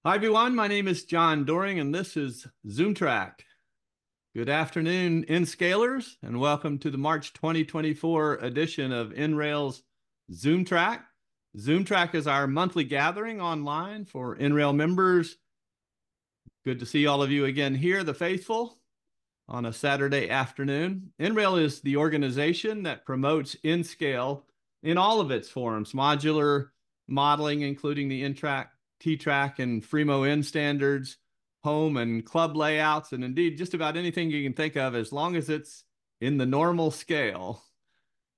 Hi, everyone. My name is John Doering, and this is ZoomTRAK. Good afternoon, N-Scalers, and welcome to the March 2024 edition of NRail's ZoomTRAK. ZoomTRAK is our monthly gathering online for NRail members. Good to see all of you again here, the faithful, on a Saturday afternoon. NRail is the organization that promotes N-Scale in all of its forms, modular modeling, including the N-TRAK, T-TRAK, and Fremo N standards, home and club layouts, and indeed just about anything you can think of as long as it's in the normal scale.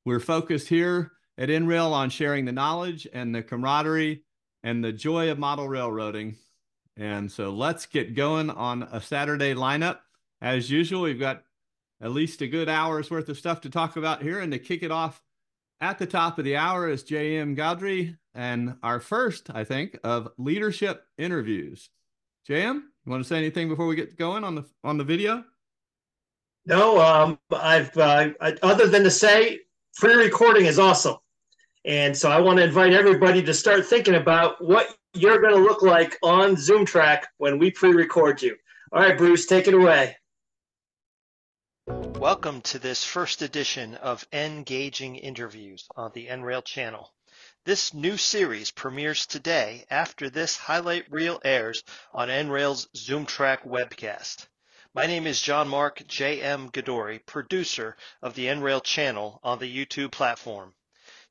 We're focused here at NRail on sharing the knowledge and the camaraderie and the joy of model railroading. And so let's get going on a Saturday lineup. As usual, we've got at least a good hour's worth of stuff to talk about here, and to kick it off at the top of the hour is J.M. Gadoury, and our first, I think, of leadership interviews. J.M., you want to say anything before we get going on the video? No, other than to say pre-recording is awesome. And so I want to invite everybody to start thinking about what you're going to look like on ZoomTRAK when we pre-record you. All right, Bruce, take it away. Welcome to this first edition of Engaging Interviews on the NRail channel. This new series premieres today after this highlight reel airs on NRail's ZoomTRAK webcast. My name is Jean-Marc J.M. Gadoury, producer of the NRail channel on the YouTube platform.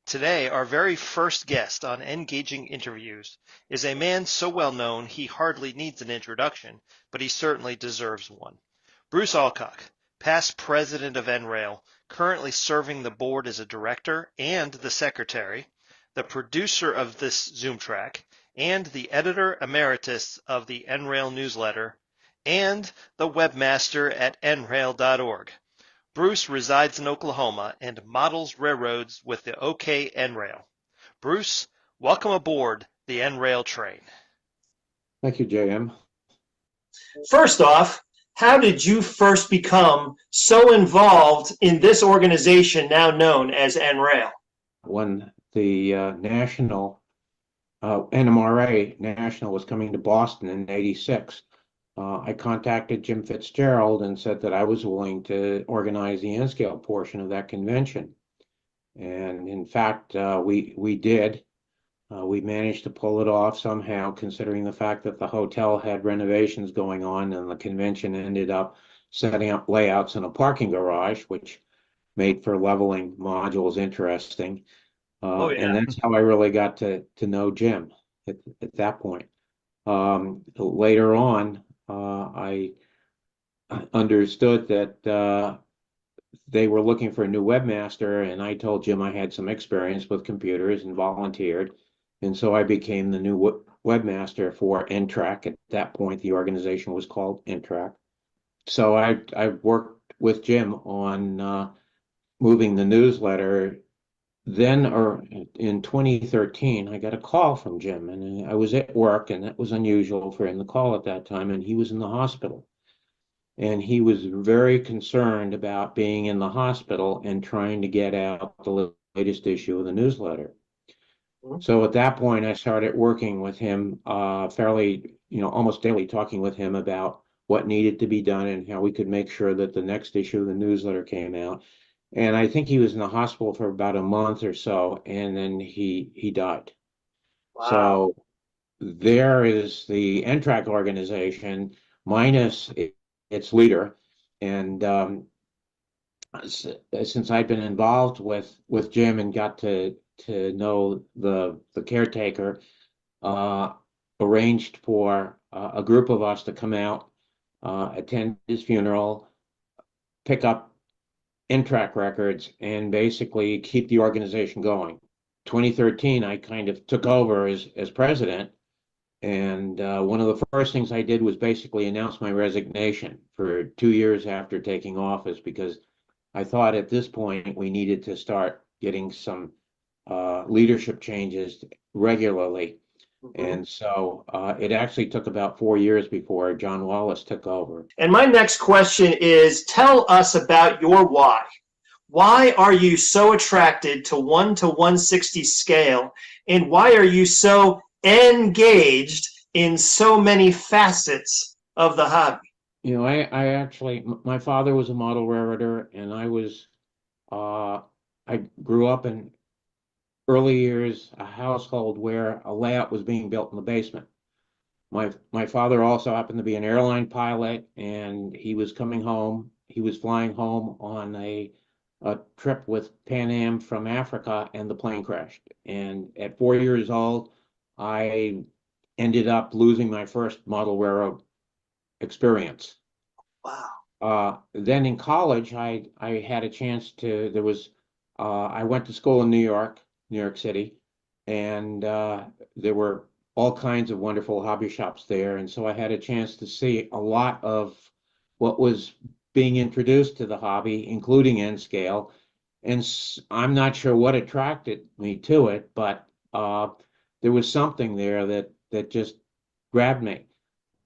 Today, our very first guest on Engaging Interviews is a man so well known he hardly needs an introduction, but he certainly deserves one. Bruce Alcock, past president of NRail, currently serving the board as a director and the secretary, the producer of this ZoomTRAK, and the editor emeritus of the NRail newsletter, and the webmaster at nrail.org. Bruce resides in Oklahoma and models railroads with the OK NRail. Bruce, welcome aboard the NRail train. Thank you, JM. First off, how did you first become so involved in this organization now known as NRail? When the national NMRA national was coming to Boston in '86, I contacted Jim Fitzgerald and said that I was willing to organize the N-Scale portion of that convention. And in fact, we did. We managed to pull it off somehow, considering the fact that the hotel had renovations going on, and the convention ended up setting up layouts in a parking garage, which made for leveling modules interesting. And that's how I really got to know Jim at that point. Later on, I understood that they were looking for a new webmaster, and I told Jim I had some experience with computers and volunteered. And so I became the new webmaster for N-TRAK. At that point, the organization was called N-TRAK. So I worked with Jim on moving the newsletter. Then, or in 2013, I got a call from Jim, and I was at work, and that was unusual for him to call at that time, and he was in the hospital. And he was very concerned about being in the hospital and trying to get out the latest issue of the newsletter. So at that point, I started working with him fairly, almost daily, talking with him about what needed to be done and how we could make sure that the next issue of the newsletter came out. And I think he was in the hospital for about a month or so, and then he died. Wow. So there is the N-TRAK organization minus its leader. And since I've been involved with Jim and got to know the caretaker, arranged for a group of us to come out, attend his funeral, pick up N-TRAK records, and basically keep the organization going. 2013, I kind of took over as president, and one of the first things I did was basically announce my resignation for 2 years after taking office, because I thought at this point we needed to start getting some leadership changes regularly. And so it actually took about 4 years before John Wallace took over. And my next question is, tell us about your why. Why are you so attracted to 1 to 160 scale? And why are you so engaged in so many facets of the hobby? You know, I actually, my father was a model railroader, and I grew up in early years a household where a layout was being built in the basement. My father also happened to be an airline pilot, and he was coming home. He was flying home on a trip with Pan Am from Africa, and the plane crashed. And at 4 years old, I ended up losing my first model railroad experience. Then in college, I had a chance to. I went to school in New York City, and there were all kinds of wonderful hobby shops there, and so I had a chance to see a lot of what was being introduced to the hobby, including N scale. And I'm not sure what attracted me to it, but there was something there that just grabbed me.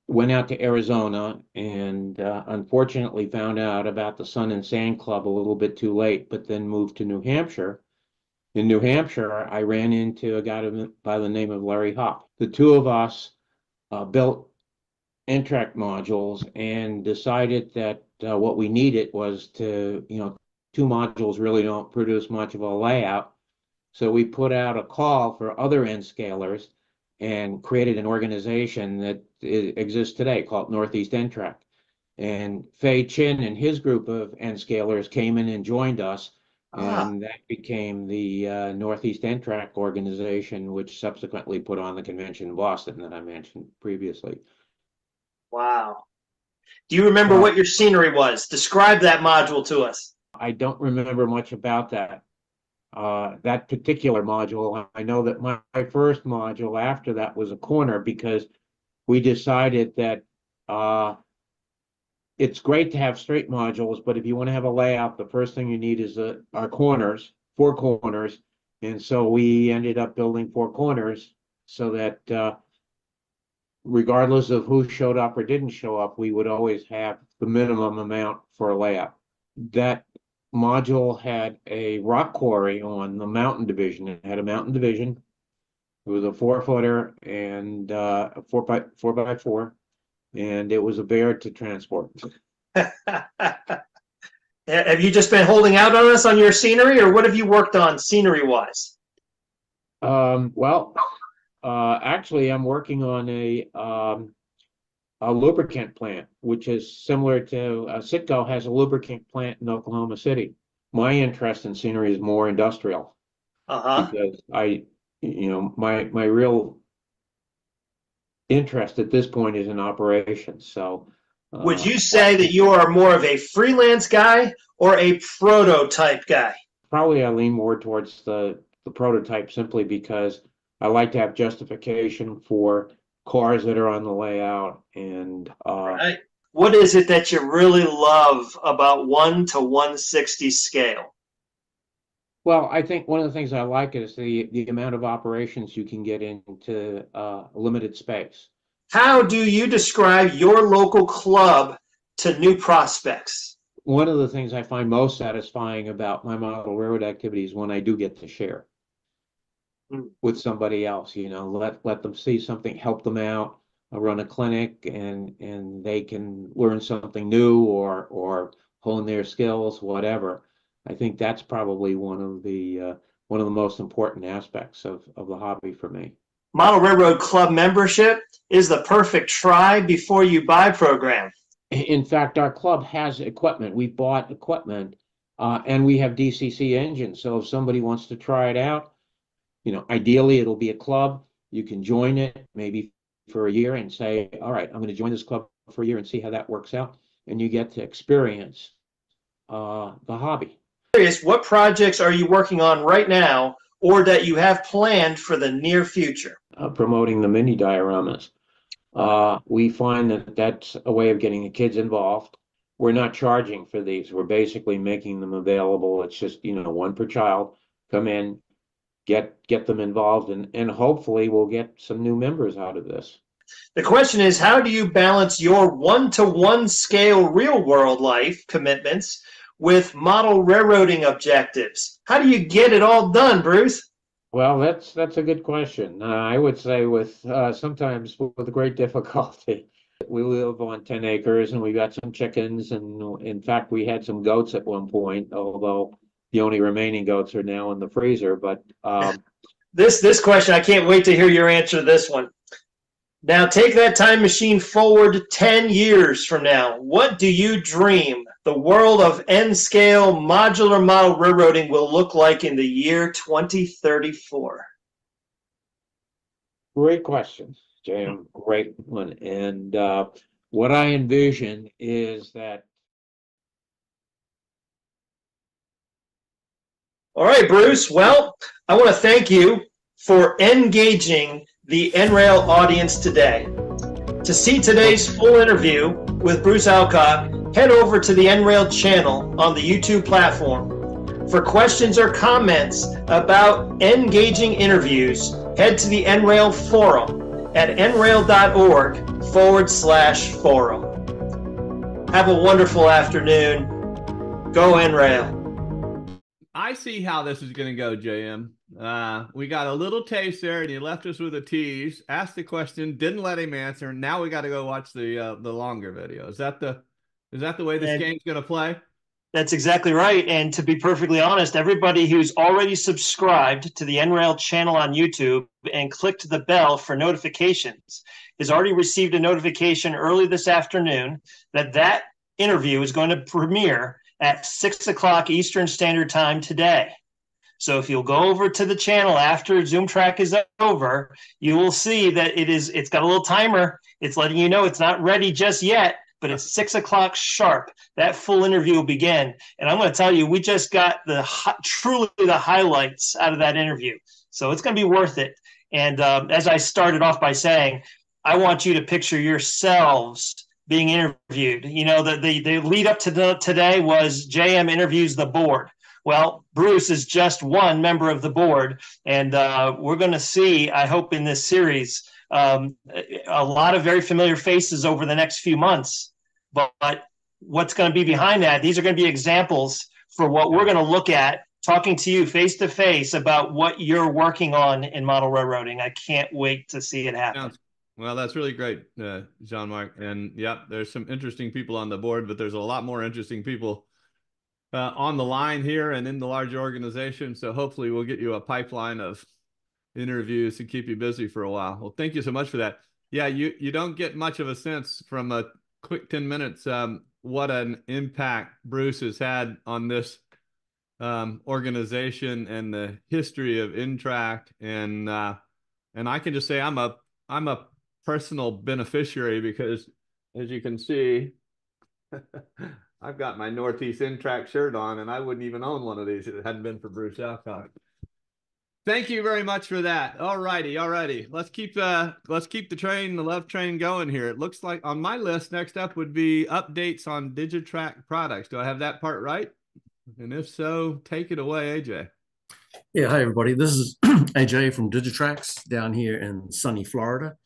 Went out to Arizona and unfortunately found out about the Sun and Sand Club a little bit too late, but then moved to New Hampshire. In New Hampshire, I ran into a guy by the name of Larry Hopp. The two of us built NRail modules and decided that what we needed was to, two modules really don't produce much of a layout. So we put out a call for other N scalers and created an organization that exists today called Northeast NRail. And Fei Chin and his group of N scalers came in and joined us, and that became the Northeast NRail organization, which subsequently put on the convention in Boston that I mentioned previously. Wow. Do you remember what your scenery was? Describe that module to us. I don't remember much about that. That particular module. I know that my first module after that was a corner, because we decided that it's great to have straight modules, but if you want to have a layout, the first thing you need is our corners, 4 corners. And so we ended up building 4 corners so that regardless of who showed up or didn't show up, we would always have the minimum amount for a layout. That module had a rock quarry on the mountain division. It had a mountain division. It was a 4-footer and a 4x4, and it was a bear to transport. Have you just been holding out on us on your scenery, or what have you worked on scenery-wise? Actually, I'm working on a lubricant plant, which is similar to Citgo has a lubricant plant in Oklahoma City. My interest in scenery is more industrial, because my real interest at this point is in operations. So, would you say that you are more of a freelance guy or a prototype guy? Probably I lean more towards the prototype, simply because I like to have justification for cars that are on the layout. And right. What is it that you really love about 1 to 160 scale? Well, I think one of the things I like is the amount of operations you can get into a limited space. How do you describe your local club to new prospects? One of the things I find most satisfying about my model railroad activities is when I do get to share with somebody else, let them see something, help them out, run a clinic, and they can learn something new or hone their skills, whatever. I think that's probably one of the most important aspects of the hobby for me. Model Railroad Club membership is the perfect try before you buy program. In fact, our club has equipment. We bought equipment, and we have DCC engines. So if somebody wants to try it out, ideally it'll be a club. You can join it maybe for a year and say, all right, I'm going to join this club for a year and see how that works out. And you get to experience the hobby. What projects are you working on right now, or that you have planned for the near future? Promoting the mini dioramas. We find that that's a way of getting the kids involved. We're not charging for these. We're basically making them available. It's just, one per child. Come in, get them involved, and hopefully we'll get some new members out of this. The question is, how do you balance your 1-to-1 scale real world life commitments with model railroading objectives? How do you get it all done, Bruce? Well, that's a good question. I would say with sometimes with great difficulty. We live on 10 acres and we got some chickens, and in fact we had some goats at one point, although the only remaining goats are now in the freezer. But This question, I can't wait to hear your answer to this one. Now take that time machine forward 10 years from now. What do you dream the world of N-scale modular model railroading will look like in the year 2034? great question, Jim. Great one. And what I envision is that. All right, Bruce. Well, I want to thank you for engaging the NRail audience today. To see today's full interview with Bruce Alcock, head over to the NRail channel on the YouTube platform. For questions or comments about engaging interviews, head to the NRail forum at nrail.org/forum. Have a wonderful afternoon. Go NRail. I see how this is going to go, JM. We got a little taste there, and he left us with a tease. Asked the question, didn't let him answer. Now we got to go watch the longer video. Is that the way this game's going to play? That's exactly right. And to be perfectly honest, everybody who's already subscribed to the NRail channel on YouTube and clicked the bell for notifications has already received a notification early this afternoon that interview is going to premiere at 6 o'clock Eastern Standard Time today. So if you'll go over to the channel after ZoomTRAK is over, you will see that it's got a little timer. It's letting you know it's not ready just yet, but it's 6 o'clock sharp. That full interview will begin. And I'm going to tell you, we just got truly the highlights out of that interview. So it's going to be worth it. And as I started off by saying, I want you to picture yourselves being interviewed. You know, the lead up to today was JM interviews the board. Well, Bruce is just one member of the board, and we're going to see, I hope in this series, a lot of very familiar faces over the next few months. But what's going to be behind that, these are going to be examples for what we're going to look at, talking to you face to face about what you're working on in model railroading. I can't wait to see it happen. Well, that's really great, Jean-Marc. And yeah, there's some interesting people on the board, but there's a lot more interesting people on the line here and in the larger organization. So hopefully we'll get you a pipeline of interviews to keep you busy for a while. Well, thank you so much for that. Yeah, you don't get much of a sense from a quick 10 minutes what an impact Bruce has had on this organization and the history of NTRAK. And I can just say I'm a personal beneficiary because, as you can see, I've got my Northeast NTRAK shirt on, and I wouldn't even own one of these if it hadn't been for Bruce Alcock. Thank you very much for that. All righty. Let's keep the love train going here. It looks like on my list next up would be updates on Digitrax products. Do I have that part right? And if so, take it away, AJ. Yeah, hi everybody. This is AJ from Digitrax down here in sunny Florida.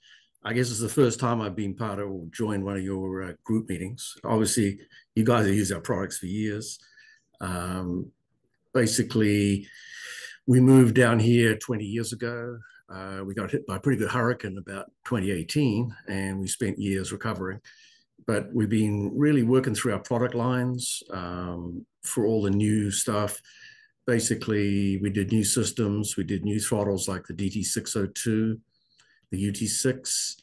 I guess it's the first time I've been part of or joined one of your group meetings. Obviously, you guys have used our products for years. Basically, we moved down here 20 years ago. We got hit by a pretty good hurricane about 2018, and we spent years recovering. But we've been really working through our product lines for all the new stuff. Basically, we did new systems. We did new throttles like the DT602, the UT6.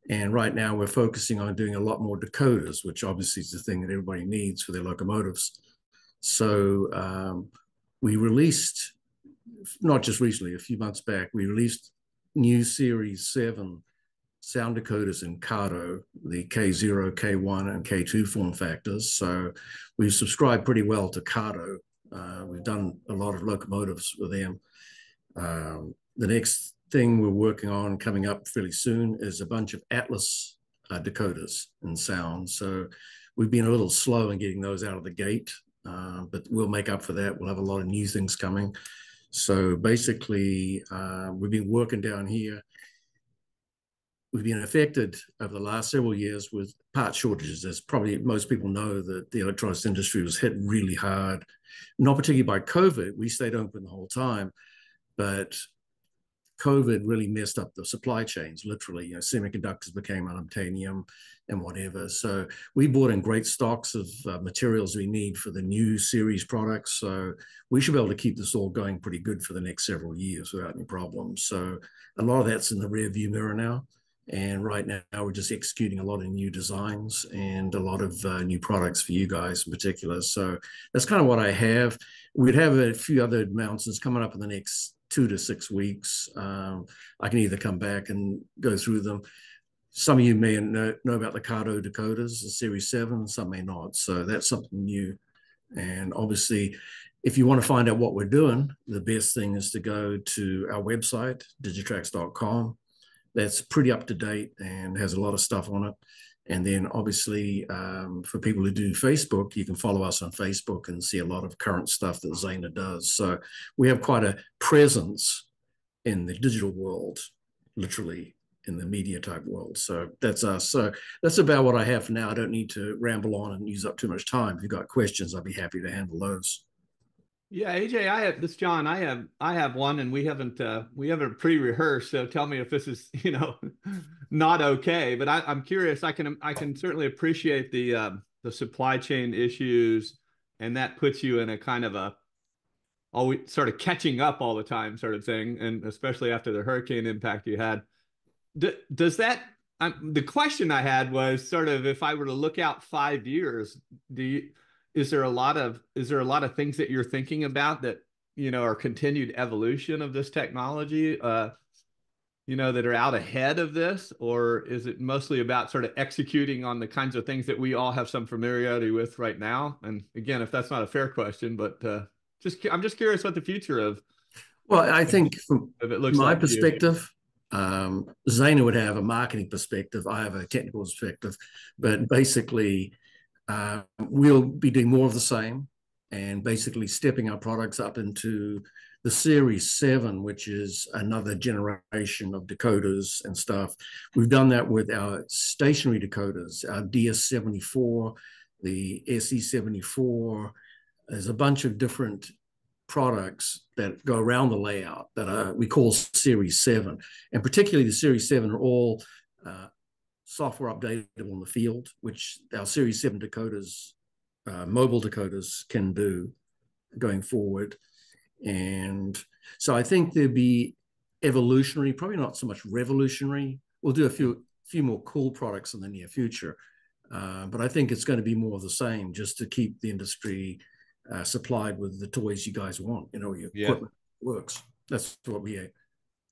And right now we're focusing on doing a lot more decoders, which obviously is the thing that everybody needs for their locomotives. So we released, not just recently, a few months back, we released new Series 7 sound decoders in Cardo, the K0, K1, and K2 form factors. So we've subscribed pretty well to Cardo. We've done a lot of locomotives with them. The next thing we're working on coming up fairly soon is a bunch of Atlas decoders and sound. So we've been a little slow in getting those out of the gate, but we'll make up for that. We'll have a lot of new things coming. So basically, we've been working down here. We've been affected over the last several years with part shortages. As probably most people know, that the electronics industry was hit really hard, not particularly by COVID. We stayed open the whole time, but COVID really messed up the supply chains, literally. You know, semiconductors became unobtainium and whatever. So we bought in great stocks of materials we need for the new series products. So we should be able to keep this all going pretty good for the next several years without any problems. So a lot of that's in the rear view mirror now. And right now we're just executing a lot of new designs and a lot of new products for you guys in particular. So that's kind of what I have. We'd have a few other announcements coming up in the next 2 to 6 weeks. I can either come back and go through them. Some of you may know about the Cardo decoders, the Series 7, some may not. So that's something new. And obviously, if you want to find out what we're doing, the best thing is to go to our website, digitrax.com. That's pretty up to date and has a lot of stuff on it. And then obviously for people who do Facebook, you can follow us on Facebook and see a lot of current stuff that Zana does. So we have quite a presence in the digital world, literally in the media type world. So that's us. So that's about what I have for now. I don't need to ramble on and use up too much time. If you've got questions, I'd be happy to handle those. Yeah, AJ, this is John. I have one, and we haven't pre-rehearsed. So tell me if this is not okay. But I'm curious. I can certainly appreciate the supply chain issues, and that puts you in a kind of a always sort of catching up all the time sort of thing, and especially after the hurricane impact you had. Does that? The question I had was sort of, if I were to look out 5 years, is there a lot of things that you're thinking about that are continued evolution of this technology that are out ahead of this, or is it mostly about sort of executing on the kinds of things that we all have some familiarity with right now? And again, if that's not a fair question, but I'm just curious what the future of. Well, I think from my like perspective, Zana would have a marketing perspective. I have a technical perspective, but basically, we'll be doing more of the same and basically stepping our products up into the Series 7, which is another generation of decoders and stuff. We've done that with our stationary decoders, our DS74, the SE74. There's a bunch of different products that go around the layout that we call Series 7. And particularly the Series 7 are all software updatable in the field, which our Series 7 decoders, mobile decoders, can do going forward. And so I think there'd be evolutionary, probably not so much revolutionary. We'll do a few more cool products in the near future. But I think it's going to be more of the same, just to keep the industry supplied with the toys you guys want. Your equipment works. That's what we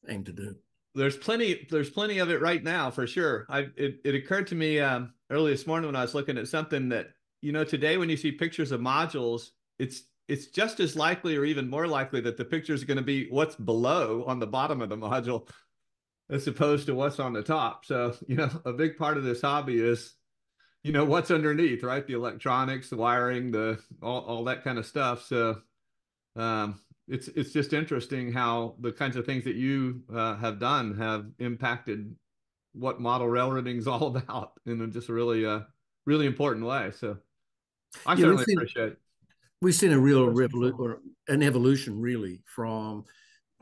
aim to do. There's plenty of it right now, for sure. It occurred to me early this morning when I was looking at something that, today when you see pictures of modules, it's just as likely or even more likely that the picture is going to be what's below on the bottom of the module as opposed to what's on the top. So, a big part of this hobby is, what's underneath, right? The electronics, the wiring, all that kind of stuff. So it's just interesting how the kinds of things that you have done have impacted what model railroading is all about in just a really, really important way. So I certainly appreciate it. We've seen a real an evolution, really, from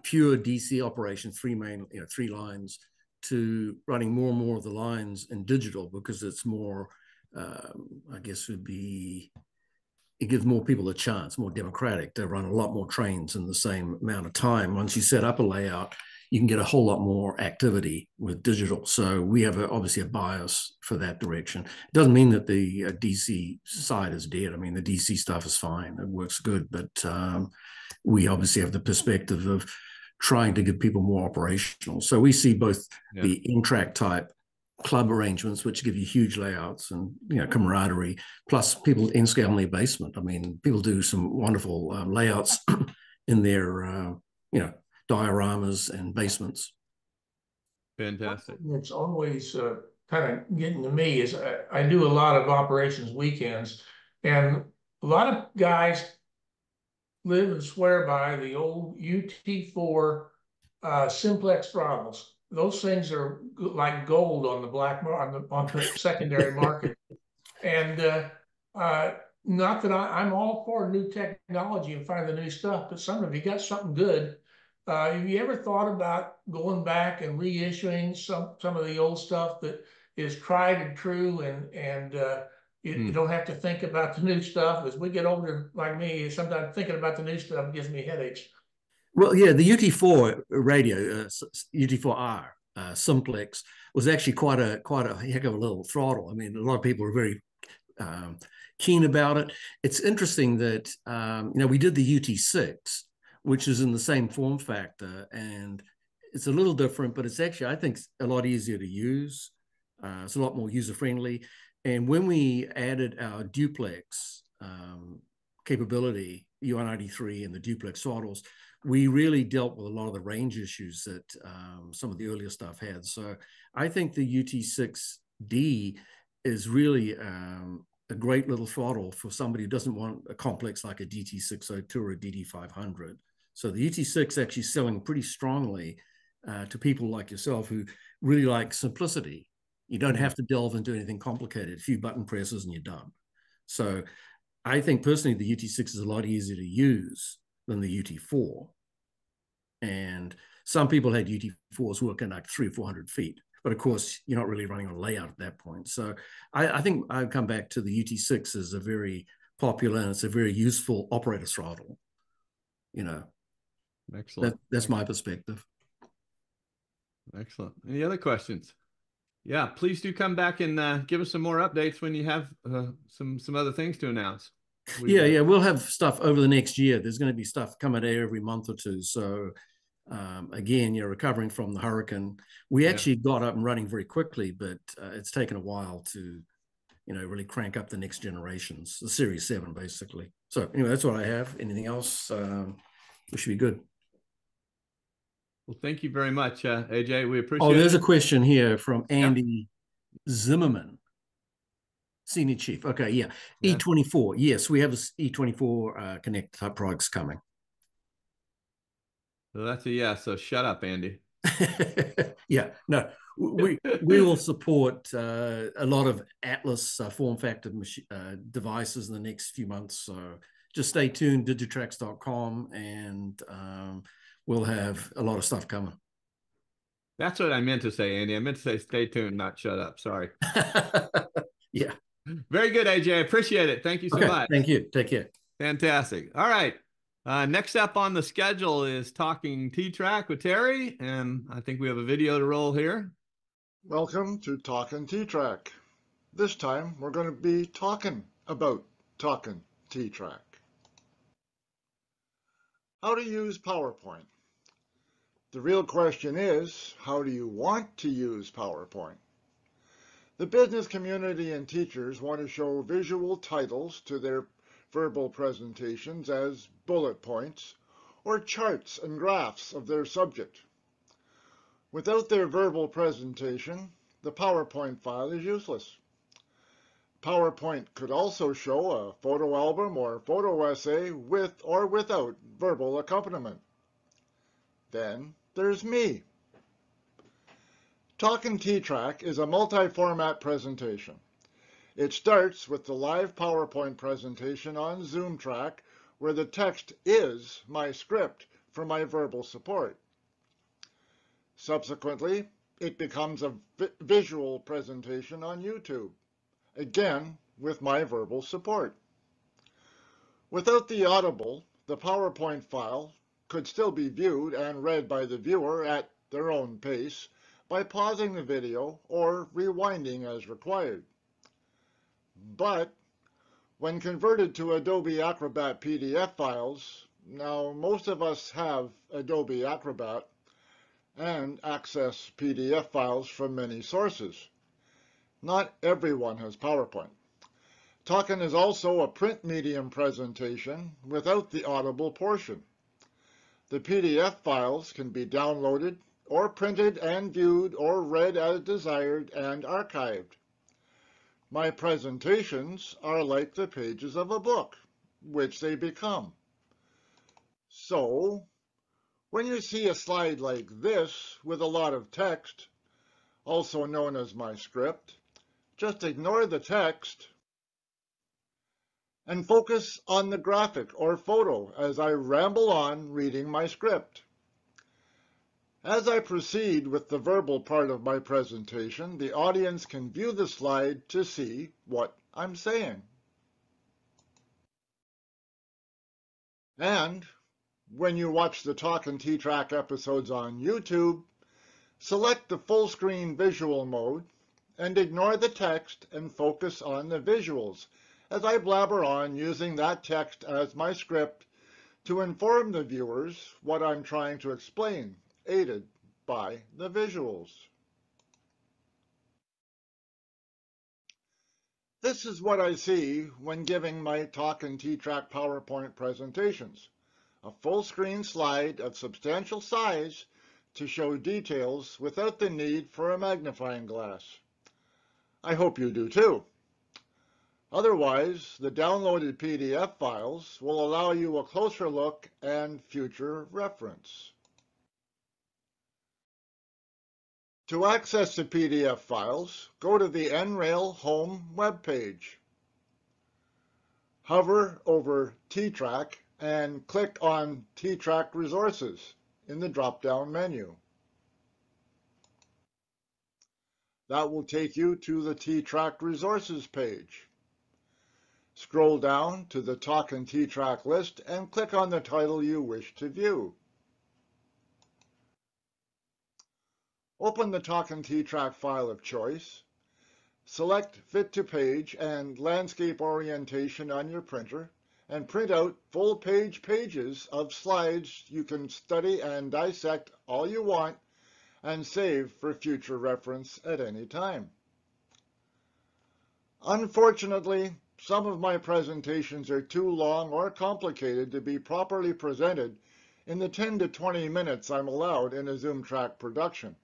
pure DC operation, three lines, to running more and more of the lines in digital, because it's more, I guess it gives more people a chance, more democratic, to run a lot more trains in the same amount of time. Once you set up a layout, you can get a whole lot more activity with digital. So we have obviously a bias for that direction. It doesn't mean that the DC side is dead. I mean, the DC stuff is fine. It works good. But we obviously have the perspective of trying to give people more operational. So we see both the N-TRaK type club arrangements, which give you huge layouts and camaraderie, plus people in scale in their basement. I mean, people do some wonderful layouts in their dioramas and basements. Fantastic. It's always kind of getting to me is I do a lot of operations weekends, and a lot of guys live and swear by the old UT4 simplex throttles. Those things are like gold on the black on the secondary market. And not that I'm all for new technology and finding the new stuff, but if you got something good, Have you ever thought about going back and reissuing some of the old stuff that is tried and true, and you don't have to think about the new stuff? As we get older, like me, sometimes thinking about the new stuff gives me headaches. Well, yeah, the UT4 radio, UT4R simplex was actually quite a heck of a little throttle. I mean, a lot of people are very keen about it. It's interesting that we did the UT6, which is in the same form factor, and it's a little different, but it's actually, I think, a lot easier to use. It's a lot more user-friendly. And when we added our duplex capability, UR93 and the duplex throttles, we really dealt with a lot of the range issues that some of the earlier stuff had. So I think the UT6D is really a great little throttle for somebody who doesn't want a complex like a DT602 or a DT500. So the UT6 actually selling pretty strongly to people like yourself who really like simplicity. You don't have to delve into anything complicated. A few button presses and you're done. So I think personally the UT6 is a lot easier to use than the UT4. And some people had UT4s working like 300 or 400 feet. But of course, you're not really running on layout at that point. So I think I'd come back to the UT6 as a very popular and it's a very useful operator throttle. Excellent. That's my perspective. Excellent. Any other questions? Yeah, please do come back and give us some more updates when you have some other things to announce. Yeah, we'll have stuff over the next year. There's going to be stuff coming out every month or two. So again, you're recovering from the hurricane. We actually got up and running very quickly, but it's taken a while to, really crank up the next generations, the Series 7, basically. So anyway, that's what I have. Anything else? We should be good. Well, thank you very much, AJ. We appreciate it. Oh, there's a question here from Andy Zimmerman, Senior Chief. Okay, yeah. E24. Yes, we have a E24 Connect products coming. So that's a yes. So shut up, Andy. Yeah, no, we will support a lot of Atlas form factor devices in the next few months. So just stay tuned, Digitrax.com, and we'll have a lot of stuff coming. That's what I meant to say, Andy. I meant to say stay tuned, not shut up. Sorry. Yeah. Very good, AJ. I appreciate it. Thank you so much. Thank you. Take care. Fantastic. All right. Next up on the schedule is Talking T-TRAK with Terry, and I think we have a video to roll here. Welcome to Talkin' T-TRAK. This time we're going to be talking about Talkin' T-TRAK. How to use PowerPoint. The real question is, how do you want to use PowerPoint? The business community and teachers want to show visual titles to their verbal presentations as bullet points or charts and graphs of their subject. Without their verbal presentation, the PowerPoint file is useless. PowerPoint could also show a photo album or photo essay with or without verbal accompaniment. Then there's me. Talkin' T-TRAK is a multi-format presentation. It starts with the live PowerPoint presentation on ZoomTRAK, where the text is my script for my verbal support. Subsequently, it becomes a visual presentation on YouTube, again with my verbal support. Without the audible, the PowerPoint file could still be viewed and read by the viewer at their own pace by pausing the video or rewinding as required. But when converted to Adobe Acrobat PDF files, now most of us have Adobe Acrobat and access PDF files from many sources. Not everyone has PowerPoint. Talkin' is also a print medium presentation without the audible portion. The PDF files can be downloaded or printed and viewed or read as desired and archived. My presentations are like the pages of a book, which they become. So, when you see a slide like this with a lot of text, also known as my script, just ignore the text and focus on the graphic or photo as I ramble on reading my script. As I proceed with the verbal part of my presentation, the audience can view the slide to see what I'm saying. And when you watch the Talkin T-TRAK episodes on YouTube, select the full screen visual mode and ignore the text and focus on the visuals as I blabber on using that text as my script to inform the viewers what I'm trying to explain, aided by the visuals. This is what I see when giving my Talkin T-TRAK PowerPoint presentations. A full screen slide of substantial size to show details without the need for a magnifying glass. I hope you do too. Otherwise, the downloaded PDF files will allow you a closer look and future reference. To access the PDF files, go to the NRail home webpage. Hover over T-TRAK and click on T-TRAK Resources in the drop-down menu. That will take you to the T-TRAK Resources page. Scroll down to the Talkin T-TRAK list and click on the title you wish to view. Open the Talkin T-TRAK file of choice. Select Fit to Page and Landscape Orientation on your printer and print out full-page pages of slides you can study and dissect all you want and save for future reference at any time. Unfortunately, some of my presentations are too long or complicated to be properly presented in the 10 to 20 minutes I'm allowed in a ZoomTRAK production.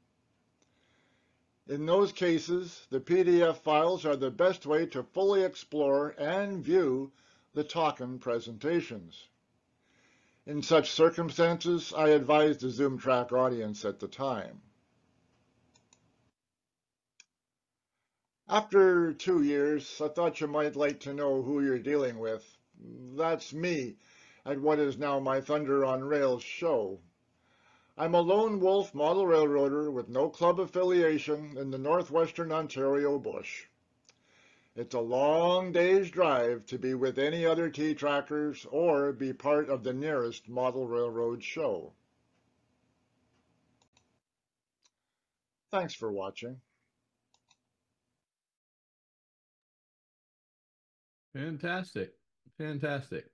In those cases, the PDF files are the best way to fully explore and view the Talkin presentations. In such circumstances, I advise the ZoomTRAK audience at the time. After 2 years, I thought you might like to know who you're dealing with. That's me at what is now my Thunder on Rails show. I'm a lone wolf model railroader with no club affiliation in the northwestern Ontario bush. It's a long day's drive to be with any other T-TRAKers or be part of the nearest model railroad show. Thanks for watching. Fantastic. Fantastic.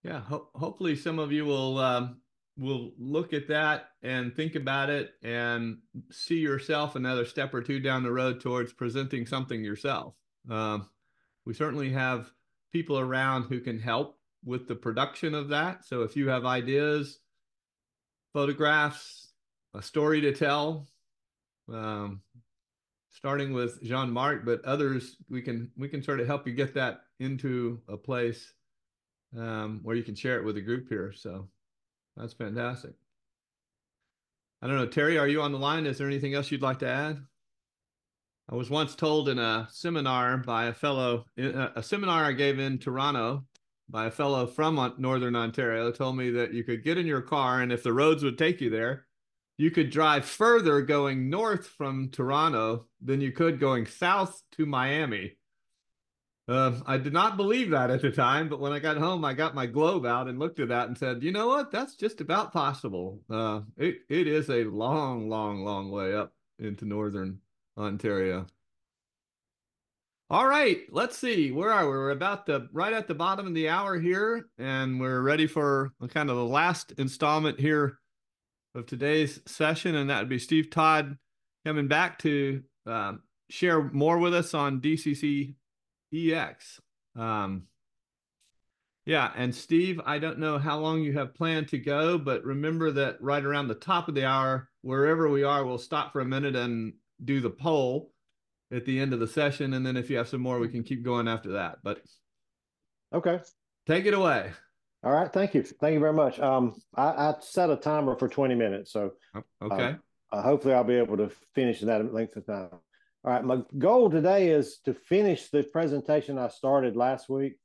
Yeah, hopefully some of you will look at that and think about it and see yourself another step or two down the road towards presenting something yourself. We certainly have people around who can help with the production of that. So if you have ideas, photographs, a story to tell, starting with Jean-Marc, but others, we can sort of help you get that into a place where you can share it with a group here. So that's fantastic. I don't know, Terry, are you on the line? Is there anything else you'd like to add? I was once told in a seminar by a seminar I gave in Toronto by a fellow from Northern Ontario, told me that you could get in your car and if the roads would take you there, you could drive further going north from Toronto than you could going south to Miami. I did not believe that at the time, but when I got home, I got my globe out and looked at that and said, you know what? That's just about possible. It is a long, long, long way up into Northern Ontario. All right, let's see. Where are we? We're about right at the bottom of the hour here, and we're ready for kind of the last installment here of today's session, and that would be Steve Todd coming back to share more with us on DCC EX. Yeah, and Steve, I don't know how long you have planned to go, but remember that right around the top of the hour, wherever we are, we'll stop for a minute and do the poll at the end of the session, and then if you have some more, we can keep going after that. But okay, take it away. All right, thank you very much. I set a timer for 20 minutes, so okay. Hopefully I'll be able to finish in that length of time. All right, my goal today is to finish the presentation I started last week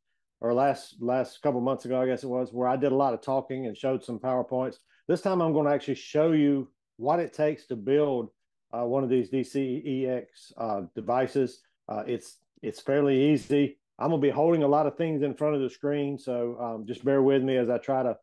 or last couple of months ago, I guess it was, where I did a lot of talking and showed some PowerPoints. This time I'm going to actually show you what it takes to build one of these DCEX devices. It's fairly easy. I'm going to be holding a lot of things in front of the screen, so just bear with me as I try to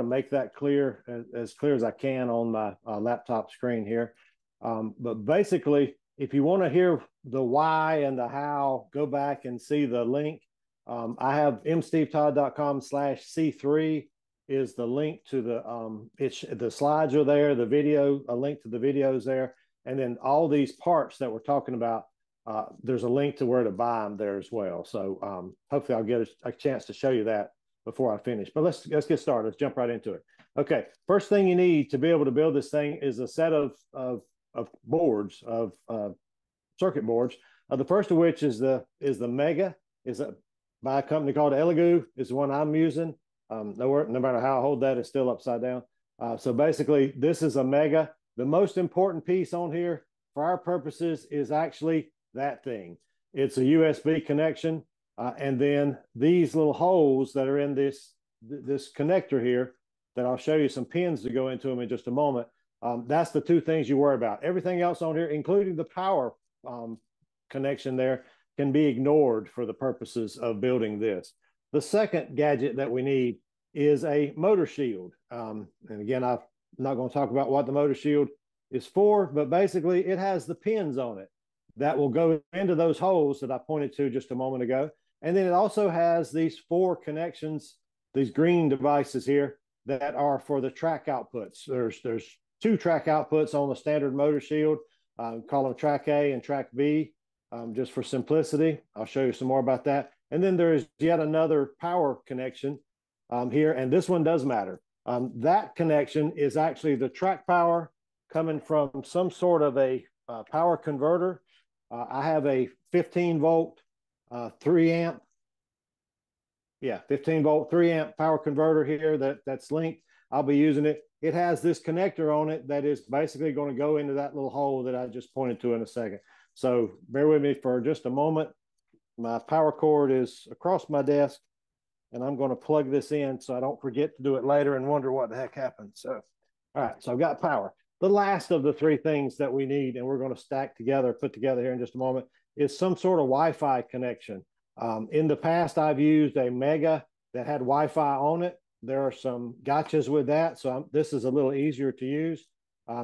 make that clear, as clear as I can on my laptop screen here. But basically, if you want to hear the why and the how, go back and see the link. I have mstevetodd.com/C3 is the link to the slides are there, the video, a link to the videos there, and then all these parts that we're talking about, there's a link to where to buy them there as well. So hopefully I'll get a chance to show you that before I finish. But let's get started. Let's jump right into it. Okay, first thing you need to be able to build this thing is a set of boards, of circuit boards. The first of which is the Mega, by a company called Elegoo, is the one I'm using. No matter how I hold that, it's still upside down. So basically, this is a Mega. The most important piece on here for our purposes is actually that thing. It's a USB connection, and then these little holes that are in this connector here, that I'll show you some pins to go into them in just a moment. That's the two things you worry about. Everything else on here, including the power connection there, can be ignored for the purposes of building this. The second gadget that we need is a motor shield. And again, I'm not going to talk about what the motor shield is for, but basically it has the pins on it that will go into those holes that I pointed to just a moment ago. And then it also has these 4 connections, these green devices here, that are for the track outputs. There's 2 track outputs on the standard motor shield. Call them track A and track B, just for simplicity. I'll show you some more about that. And then there is yet another power connection here, and this one does matter. That connection is actually the track power coming from some sort of a power converter. I have a 15 volt, 3 amp. Yeah, 15 volt, 3 amp power converter here that's linked. I'll be using it. It has this connector on it that is basically going to go into that little hole that I just pointed to in a second. So bear with me for just a moment. My power cord is across my desk, and I'm going to plug this in so I don't forget to do it later and wonder what the heck happened. So, all right, so I've got power. The last of the 3 things that we need, and we're going to put together here in just a moment, is some sort of Wi-Fi connection. In the past, I've used a Mega that had Wi-Fi on it. There are some gotchas with that, so this is a little easier to use.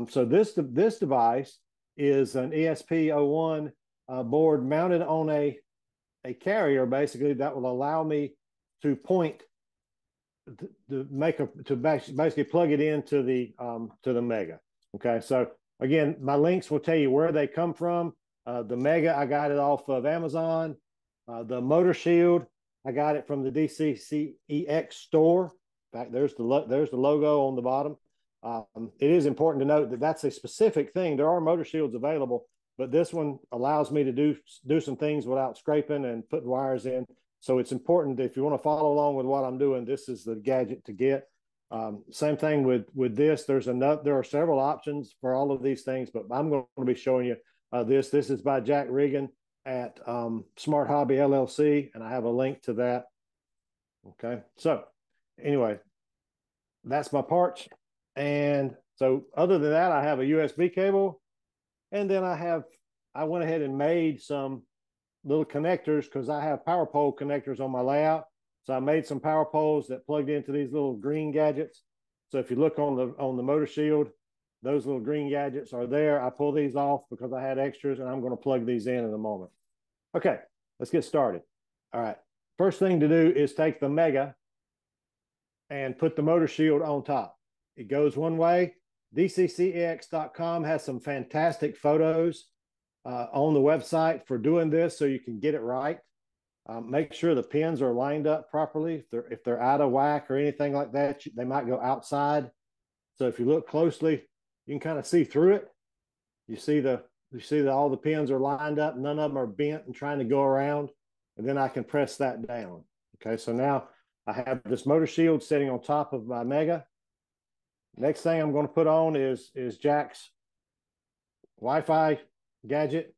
So this device is an ESP01 board mounted on a carrier, basically, that will allow me to point to basically plug it into the Mega. Okay, so again, my links will tell you where they come from. The Mega, I got it off of Amazon. The motor shield, I got it from the DCCEX store. In fact, there's the logo on the bottom. It is important to note that that's a specific thing. There are motor shields available, but this one allows me to do some things without scraping and putting wires in. So it's important that if you want to follow along with what I'm doing, this is the gadget to get. Same thing with this. There are several options for all of these things, but I'm going to be showing you this. This is by Jack Regan at Smart Hobby LLC, and I have a link to that. Okay, so anyway, that's my parts. And so other than that, I have a USB cable, and then I went ahead and made some little connectors because I have power pole connectors on my layout. So I made some power poles that plugged into these little green gadgets. So if you look on the motor shield, those little green gadgets are there. I pull these off because I had extras, and I'm going to plug these in a moment. Okay, let's get started. All right, first thing to do is take the Mega and put the motor shield on top. It goes one way. DCCEX.com has some fantastic photos on the website for doing this, so you can get it right. Make sure the pins are lined up properly. If they're out of whack or anything like that, they might go outside. So if you look closely, you can kind of see through it. You see that all the pins are lined up. None of them are bent and trying to go around. And then I can press that down. Okay, so now I have this motor shield sitting on top of my Mega. Next thing I'm going to put on is Jack's Wi-Fi gadget.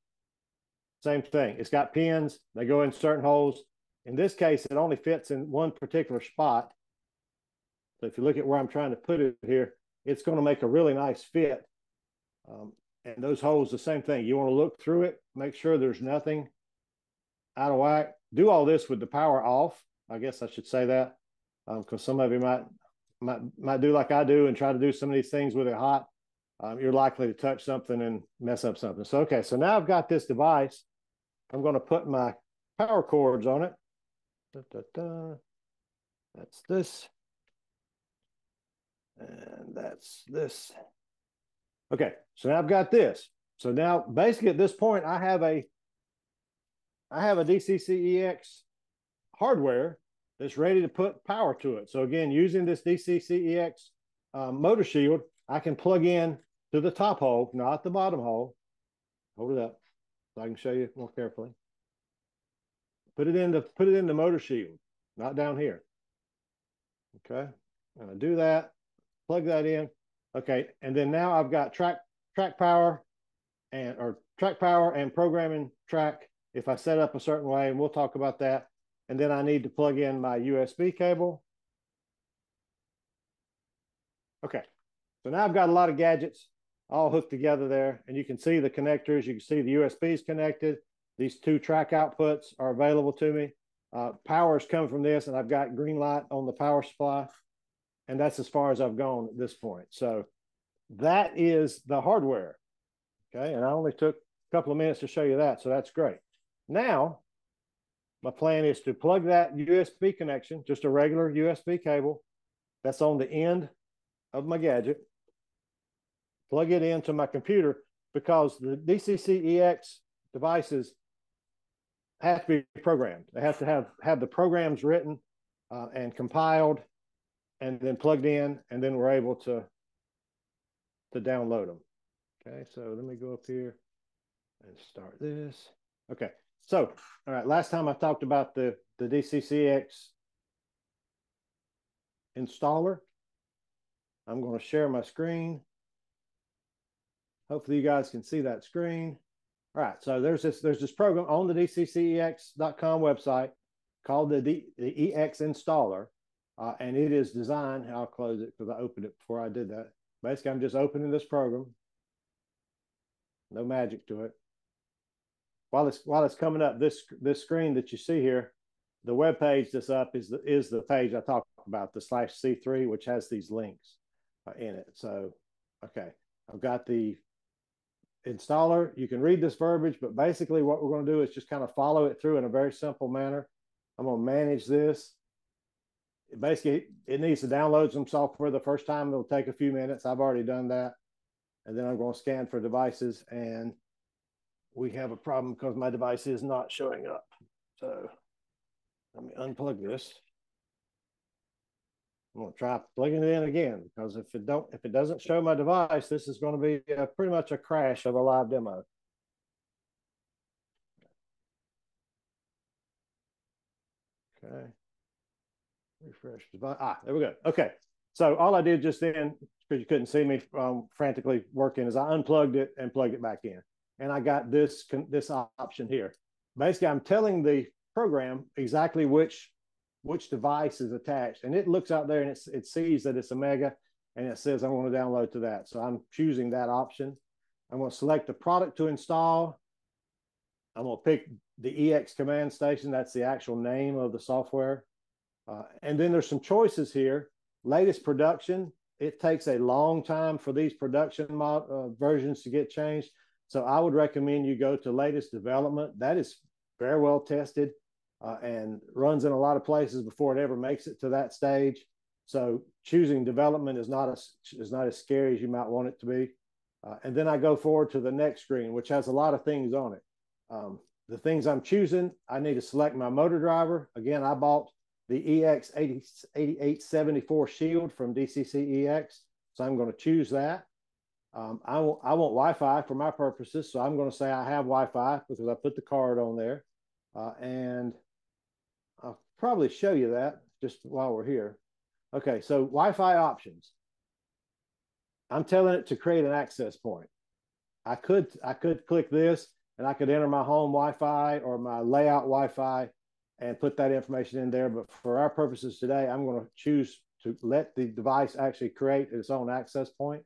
Same thing. It's got pins. They go in certain holes. In this case, it only fits in one particular spot. So if you look at where I'm trying to put it here, it's going to make a really nice fit. And those holes, the same thing. You want to look through it, make sure there's nothing out of whack. Do all this with the power off. I guess I should say that, because some of you might do like I do and try to do some of these things with it hot. You're likely to touch something and mess up something. So, okay, so now I've got this device. I'm going to put my power cords on it. That's this. And that's this. Okay, so now I've got this. So now basically at this point, I have a DCCEX hardware that's ready to put power to it. So again, using this DCCEX motor shield, I can plug in to the top hole, not the bottom hole. Hold it up so I can show you more carefully. Put it in the motor shield, not down here. Okay, and I do that, plug that in. Okay, and then now I've got track power and programming track if I set up a certain way, and we'll talk about that. And then I need to plug in my USB cable. Okay, so now I've got a lot of gadgets all hooked together there, and you can see the connectors. You can see the USBs connected. These two track outputs are available to me. Power is coming from this, and I've got green light on the power supply. And that's as far as I've gone at this point. So that is the hardware. Okay, and I only took a couple of minutes to show you that, so that's great. Now, my plan is to plug that USB connection, just a regular USB cable that's on the end of my gadget, plug it into my computer, because the DCCEX devices have to be programmed. They have to have the programs written and compiled and then plugged in, and then we're able to download them. Okay, so let me go up here and start this. Okay, so, all right, last time I talked about the DCCX installer. I'm going to share my screen. Hopefully you guys can see that screen. All right, so there's this program on the DCCEX.com website called the EX installer. And it is designed, I'll close it because I opened it before I did that. Basically, I'm just opening this program. No magic to it. While it's coming up, this screen that you see here, the web page that's up is the page I talked about, the /C3, which has these links in it. So, okay, I've got the installer. You can read this verbiage, but basically what we're going to do is just kind of follow it through in a very simple manner. I'm going to manage this. Basically, it needs to download some software the first time. It'll take a few minutes. I've already done that. And then I'm going to scan for devices, and we have a problem because my device is not showing up. So let me unplug this. I'm going to try plugging it in again, because if it doesn't show my device, this is going to be pretty much a crash of a live demo. Okay. Refresh device. There we go. Okay. So all I did just then, because you couldn't see me frantically working, is I unplugged it and plugged it back in. And I got this option here. Basically, I'm telling the program exactly which device is attached. And it looks out there and it sees that it's a Mega, and it says I want to download to that. So I'm choosing that option. I'm going to select the product to install. I'm going to pick the EX command station. That's the actual name of the software. And then there's some choices here. Latest production. It takes a long time for these production versions to get changed. So I would recommend you go to latest development. That is very well tested and runs in a lot of places before it ever makes it to that stage. So choosing development is not as scary as you might want it to be. And then I go forward to the next screen, which has a lot of things on it. The things I'm choosing, I need to select my motor driver. Again, I bought the EX8874 Shield from DCCEX. So I'm going to choose that. I want Wi-Fi for my purposes. So I'm going to say I have Wi-Fi because I put the card on there. And I'll probably show you that just while we're here. Okay, so Wi-Fi options. I'm telling it to create an access point. I could click this and I could enter my home Wi-Fi or my layout Wi-Fi, and put that information in there. But for our purposes today, I'm going to choose to let the device actually create its own access point.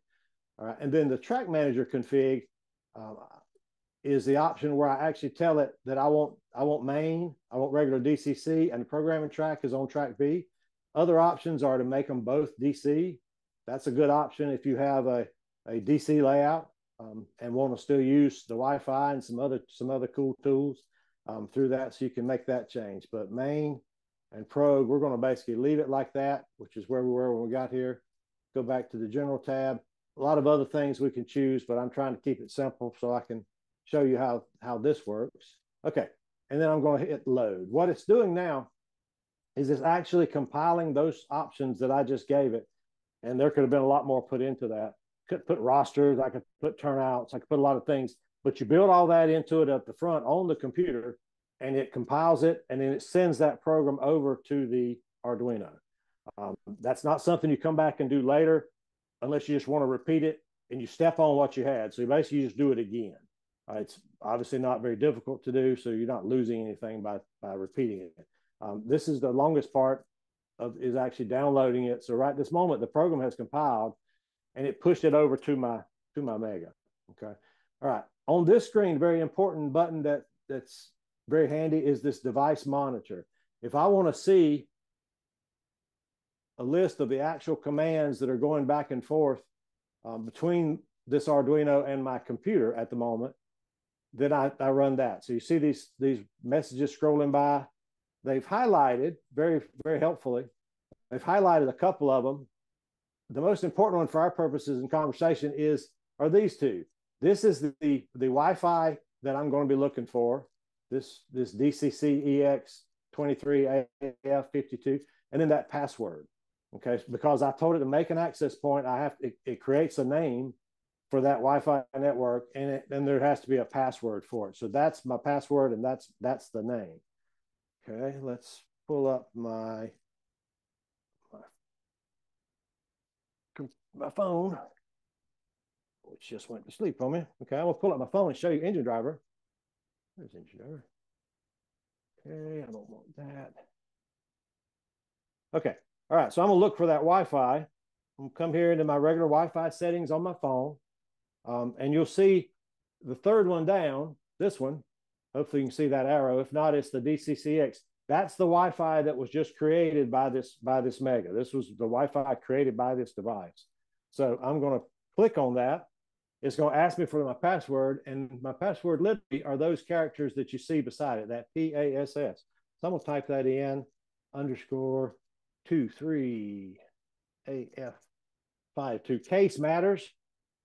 All right. And then the track manager config is the option where I actually tell it that I want main, I want regular DCC, and the programming track is on track B. Other options are to make them both DC. That's a good option if you have a DC layout and want to still use the Wi-Fi and some other cool tools through that, so you can make that change. But main and prog, we're going to basically leave it like that, which is where we were when we got here. Go back to the general tab. A lot of other things we can choose, but I'm trying to keep it simple so I can show you how this works. Okay, and then I'm going to hit load. What it's doing now is it's actually compiling those options that I just gave it, and there could have been a lot more put into that. Could put rosters, I could put turnouts, I could put a lot of things, but you build all that into it at the front on the computer, and it compiles it, and then it sends that program over to the Arduino. That's not something you come back and do later unless you just want to repeat it and you step on what you had. So you basically just do it again. It's obviously not very difficult to do, so you're not losing anything by repeating it. This is the longest part is actually downloading it. So right this moment, the program has compiled and it pushed it over to my Mega. Okay. All right. On this screen, very important button that's very handy is this device monitor. If I want to see a list of the actual commands that are going back and forth between this Arduino and my computer at the moment, then I run that. So you see these messages scrolling by. They've highlighted very, very helpfully. They've highlighted a couple of them. The most important one for our purposes in conversation are these two. This is the Wi-Fi that I'm going to be looking for. This DCC EX 23AF52, and then that password. Okay, because I told it to make an access point, it creates a name for that Wi-Fi network, and then there has to be a password for it. So that's my password, and that's the name. Okay, let's pull up my phone, which just went to sleep on me. Okay, I will pull up my phone and show you engine driver. There's engine driver. Okay, I don't want that. Okay, all right, so I'm gonna look for that Wi-Fi. I'm gonna come here into my regular Wi-Fi settings on my phone, and you'll see the third one down, this one. Hopefully you can see that arrow. If not, it's the DCCX. That's the Wi-Fi that was just created by this Mega. This was the Wi-Fi created by this device. So I'm going to click on that. It's going to ask me for my password, and my password literally are those characters that you see beside it, that PASS. So I'm going to type that in, _23AF52. Case matters.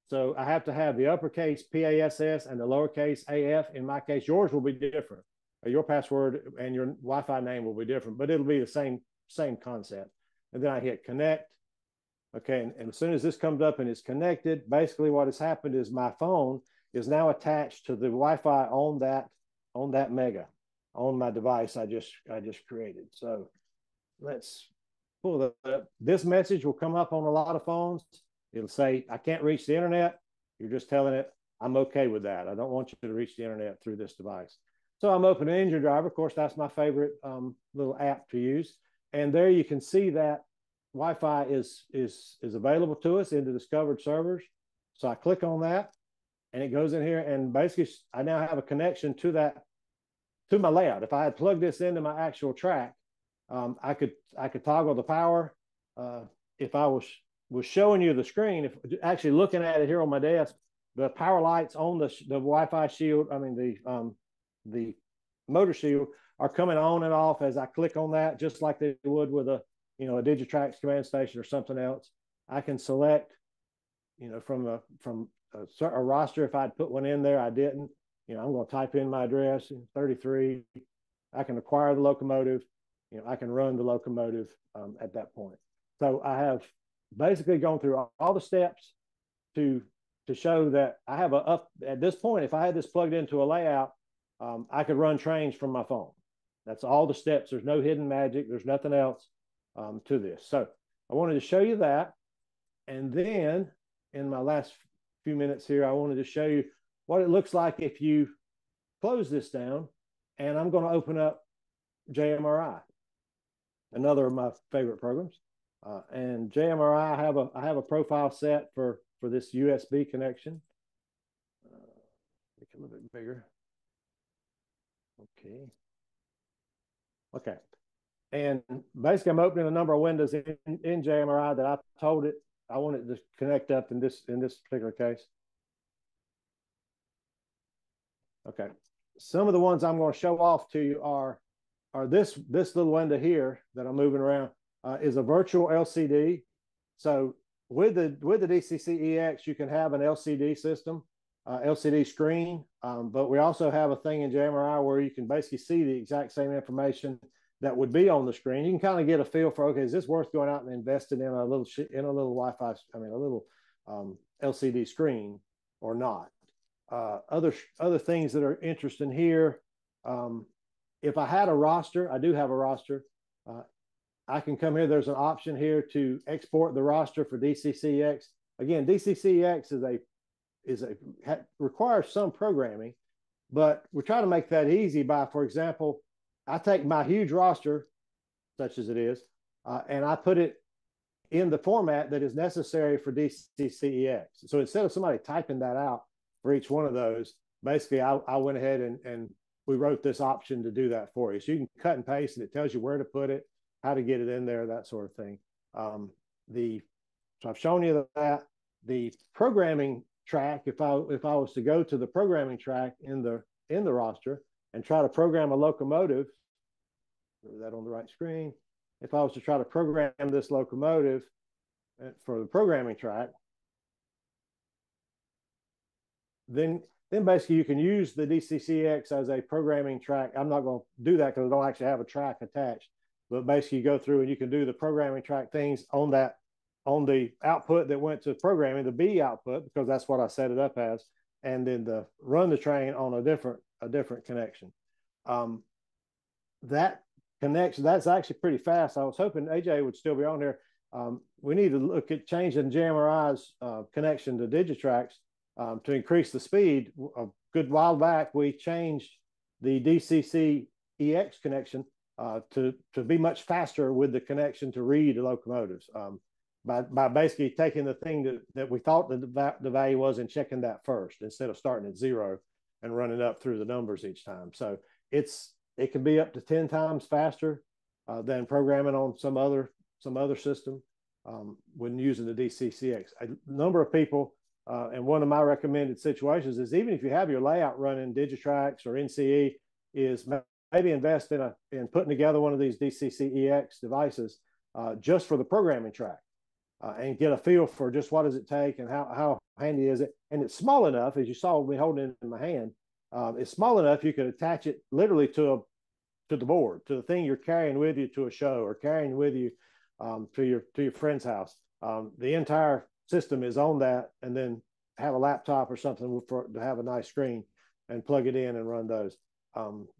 So I have to have the uppercase PASS and the lowercase AF. In my case, yours will be different. Your password and your Wi-Fi name will be different, but it'll be the same concept. And then I hit connect. Okay, and as soon as this comes up and it's connected, basically what has happened is my phone is now attached to the Wi-Fi on that Mega, on my device I just created. So let's pull that up. This message will come up on a lot of phones. It'll say, I can't reach the internet. You're just telling it, I'm okay with that. I don't want you to reach the internet through this device. So I'm opening Engine Driver. Of course, that's my favorite little app to use. And there you can see that Wi-Fi is available to us in the discovered servers. So I click on that and it goes in here, and basically I now have a connection to my layout. If I had plugged this into my actual track, I could toggle the power. If I was showing you the screen, if actually looking at it here on my desk, the power lights on the Wi-Fi shield, I mean the motor shield, are coming on and off as I click on that, just like they would with a Digitrax command station or something else. I can select, from a roster. If I'd put one in there, I didn't. I'm going to type in my address, 33. I can acquire the locomotive. I can run the locomotive at that point. So I have basically gone through all the steps to show that I have at this point, if I had this plugged into a layout, I could run trains from my phone. That's all the steps. There's no hidden magic. There's nothing else to this. So I wanted to show you that. And then in my last few minutes here, I wanted to show you what it looks like if you close this down. And I'm going to open up JMRI, another of my favorite programs. And JMRI, I have a profile set for this USB connection. Make it a little bit bigger. Okay. And basically, I'm opening a number of windows in JMRI that I told it I wanted to connect up in this particular case. Okay. Some of the ones I'm going to show off to you are this little window here that I'm moving around is a virtual LCD. So with the DCC-EX, you can have an LCD system, LCD screen, but we also have a thing in JMRI where you can basically see the exact same information that would be on the screen. You can kind of get a feel for, okay, is this worth going out and investing in a little Wi-Fi, a little LCD screen or not? Other things that are interesting here. If I had a roster, I do have a roster. I can come here. There's an option here to export the roster for DCC-EX. Again, DCC-EX requires some programming, but we try to make that easy by, for example, I take my huge roster, such as it is, and I put it in the format that is necessary for DCC-EX. So instead of somebody typing that out for each one of those, basically I went ahead and we wrote this option to do that for you. So you can cut and paste, and it tells you where to put it, how to get it in there, that sort of thing. So I've shown you that. The programming track, if I was to go to the programming track in the roster and try to program a locomotive, that on the right screen, if I was to try to program this locomotive for the programming track, then basically you can use the DCC-EX as a programming track. I'm not going to do that because I don't actually have a track attached, but basically you go through and you can do the programming track things on the output that went to programming, the B output, because that's what I set it up as, and then run the train on a different connection. That connection, that's actually pretty fast. I was hoping AJ would still be on here. We need to look at changing JMRI's connection to Digitrax to increase the speed. A good while back, we changed the DCC-EX connection to be much faster with the connection to read the locomotives by basically taking the thing that we thought the value was and checking that first instead of starting at 0 and running up through the numbers each time. So it can be up to 10 times faster than programming on some other system when using the DCC-EX. A number of people, and one of my recommended situations is, even if you have your layout running Digitrax or NCE, is maybe invest in putting together one of these DCC-EX devices just for the programming track and get a feel for just what does it take and how handy is it. And it's small enough, as you saw me holding it in my hand, it's small enough you could attach it literally to the board, to the thing you're carrying with you to a show or carrying with you to your friend's house. The entire system is on that, and then have a laptop or something to have a nice screen and plug it in and run those.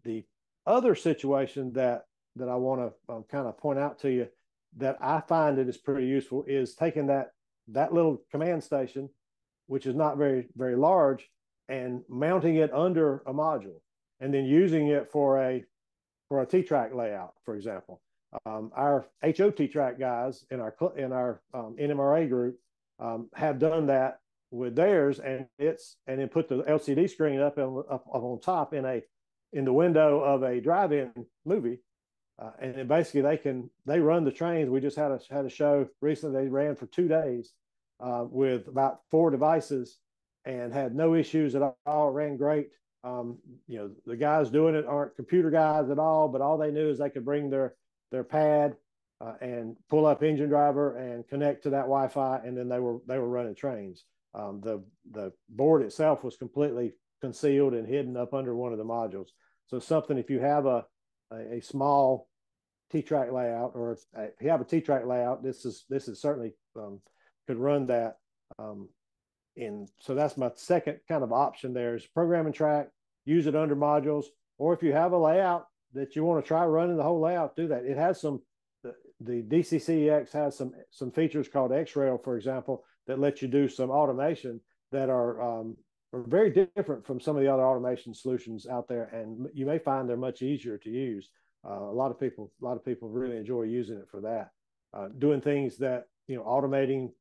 The other situation that I want to kind of point out to you that I find that is pretty useful is taking that little command station, which is not very, very large, and mounting it under a module, and then using it for a T-TRAK layout, for example. Our HO-T-TRAK guys in our NMRA group have done that with theirs, and then put the LCD screen up on top in the window of a drive-in movie, and then basically they run the trains. We just had a show recently. They ran for 2 days with about 4 devices and had no issues at all. It ran great. The guys doing it aren't computer guys at all, but all they knew is they could bring their pad and pull up Engine Driver and connect to that Wi-Fi, and then they were running trains. The board itself was completely concealed and hidden up under one of the modules. So something, if you have a small T-TRAK layout, or if you have a T-TRAK layout, this is certainly could run that. So that's my second kind of option there, is programming track, use it under modules, or if you have a layout that you want to try running the whole layout, do that. It has the DCC-EX has some features called NRail, for example, that let you do some automation that are very different from some of the other automation solutions out there, and you may find they're much easier to use. A lot of people really enjoy using it for that. Doing things that, automating,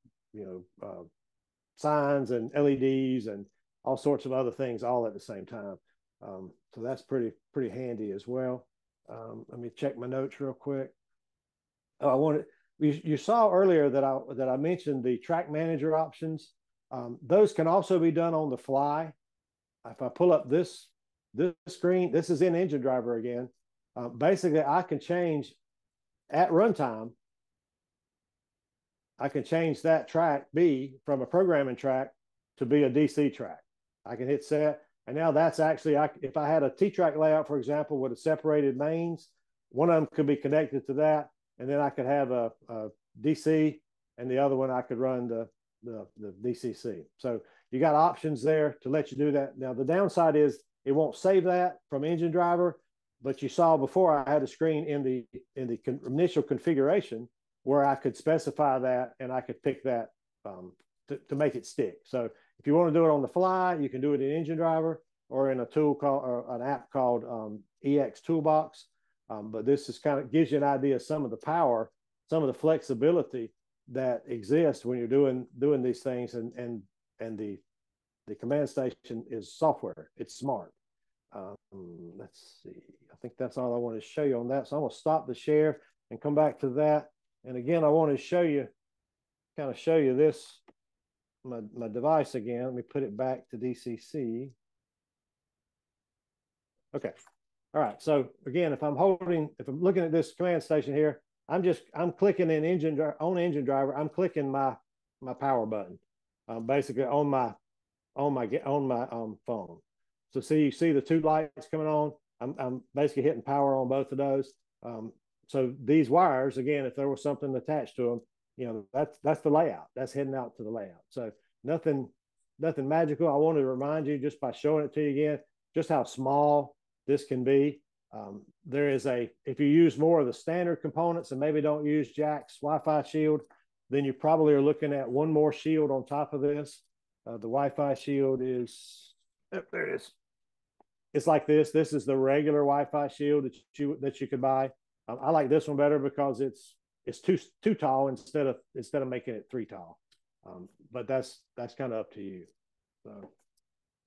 signs and LEDs and all sorts of other things all at the same time. So that's pretty handy as well. Let me check my notes real quick. Oh, you saw earlier that I mentioned the track manager options. Those can also be done on the fly. If I pull up this screen, this is in Engine Driver again. Basically, I can change at runtime. I can change that track B from a programming track to be a DC track. I can hit set, and now that's actually, if I had a T-TRAK layout, for example, with a separated mains, one of them could be connected to that, and then I could have a DC, and the other one I could run the DCC. So you got options there to let you do that. Now the downside is it won't save that from Engine Driver, but you saw before I had a screen in the initial configuration where I could specify that, and I could pick that to make it stick. So if you want to do it on the fly, you can do it in Engine Driver or in a tool called, or an app called EX Toolbox. But this is gives you an idea of some of the power, some of the flexibility that exists when you're doing these things, and the command station is software. It's smart. Let's see. I think that's all I want to show you on that. So I'm going to stop the share and come back to that. And again, I want to show you this, my device again. Let me put it back to DCC. Okay. All right. So again, if I'm looking at this command station here, I'm clicking in Engine Driver. I'm clicking my power button, basically on my phone. So you see the two lights coming on. I'm basically hitting power on both of those. So these wires, again, if there was something attached to them, that's the layout. That's heading out to the layout. So nothing magical. I wanted to remind you just by showing it to you again, just how small this can be. If you use more of the standard components and maybe don't use Jack's Wi-Fi shield, then you probably are looking at one more shield on top of this. The Wi-Fi shield is, there it is. It's like this. This is the regular Wi-Fi shield that you could buy. I like this one better because it's too tall instead of making it 3 tall. But that's kind of up to you. So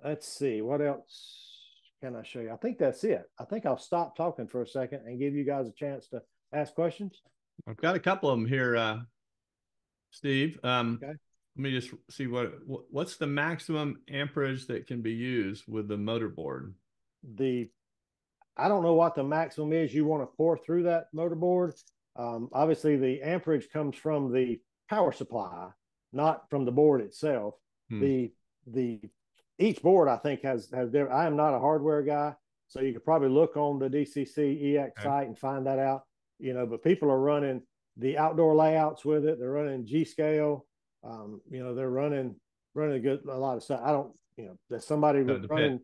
let's see, what else can I show you? I think that's it. I think I'll stop talking for a second and give you guys a chance to ask questions. I've got a couple of them here, Steve. Okay. Let me just see what's the maximum amperage that can be used with the motor board. I don't know what the maximum is you want to pour through that motor board. Obviously, the amperage comes from the power supply, not from the board itself. Each board, I think, has different. I am not a hardware guy, so you could probably look on the DCC EX site and find that out. But people are running the outdoor layouts with it. They're running G scale. They're running a lot of stuff. I don't. There's somebody running.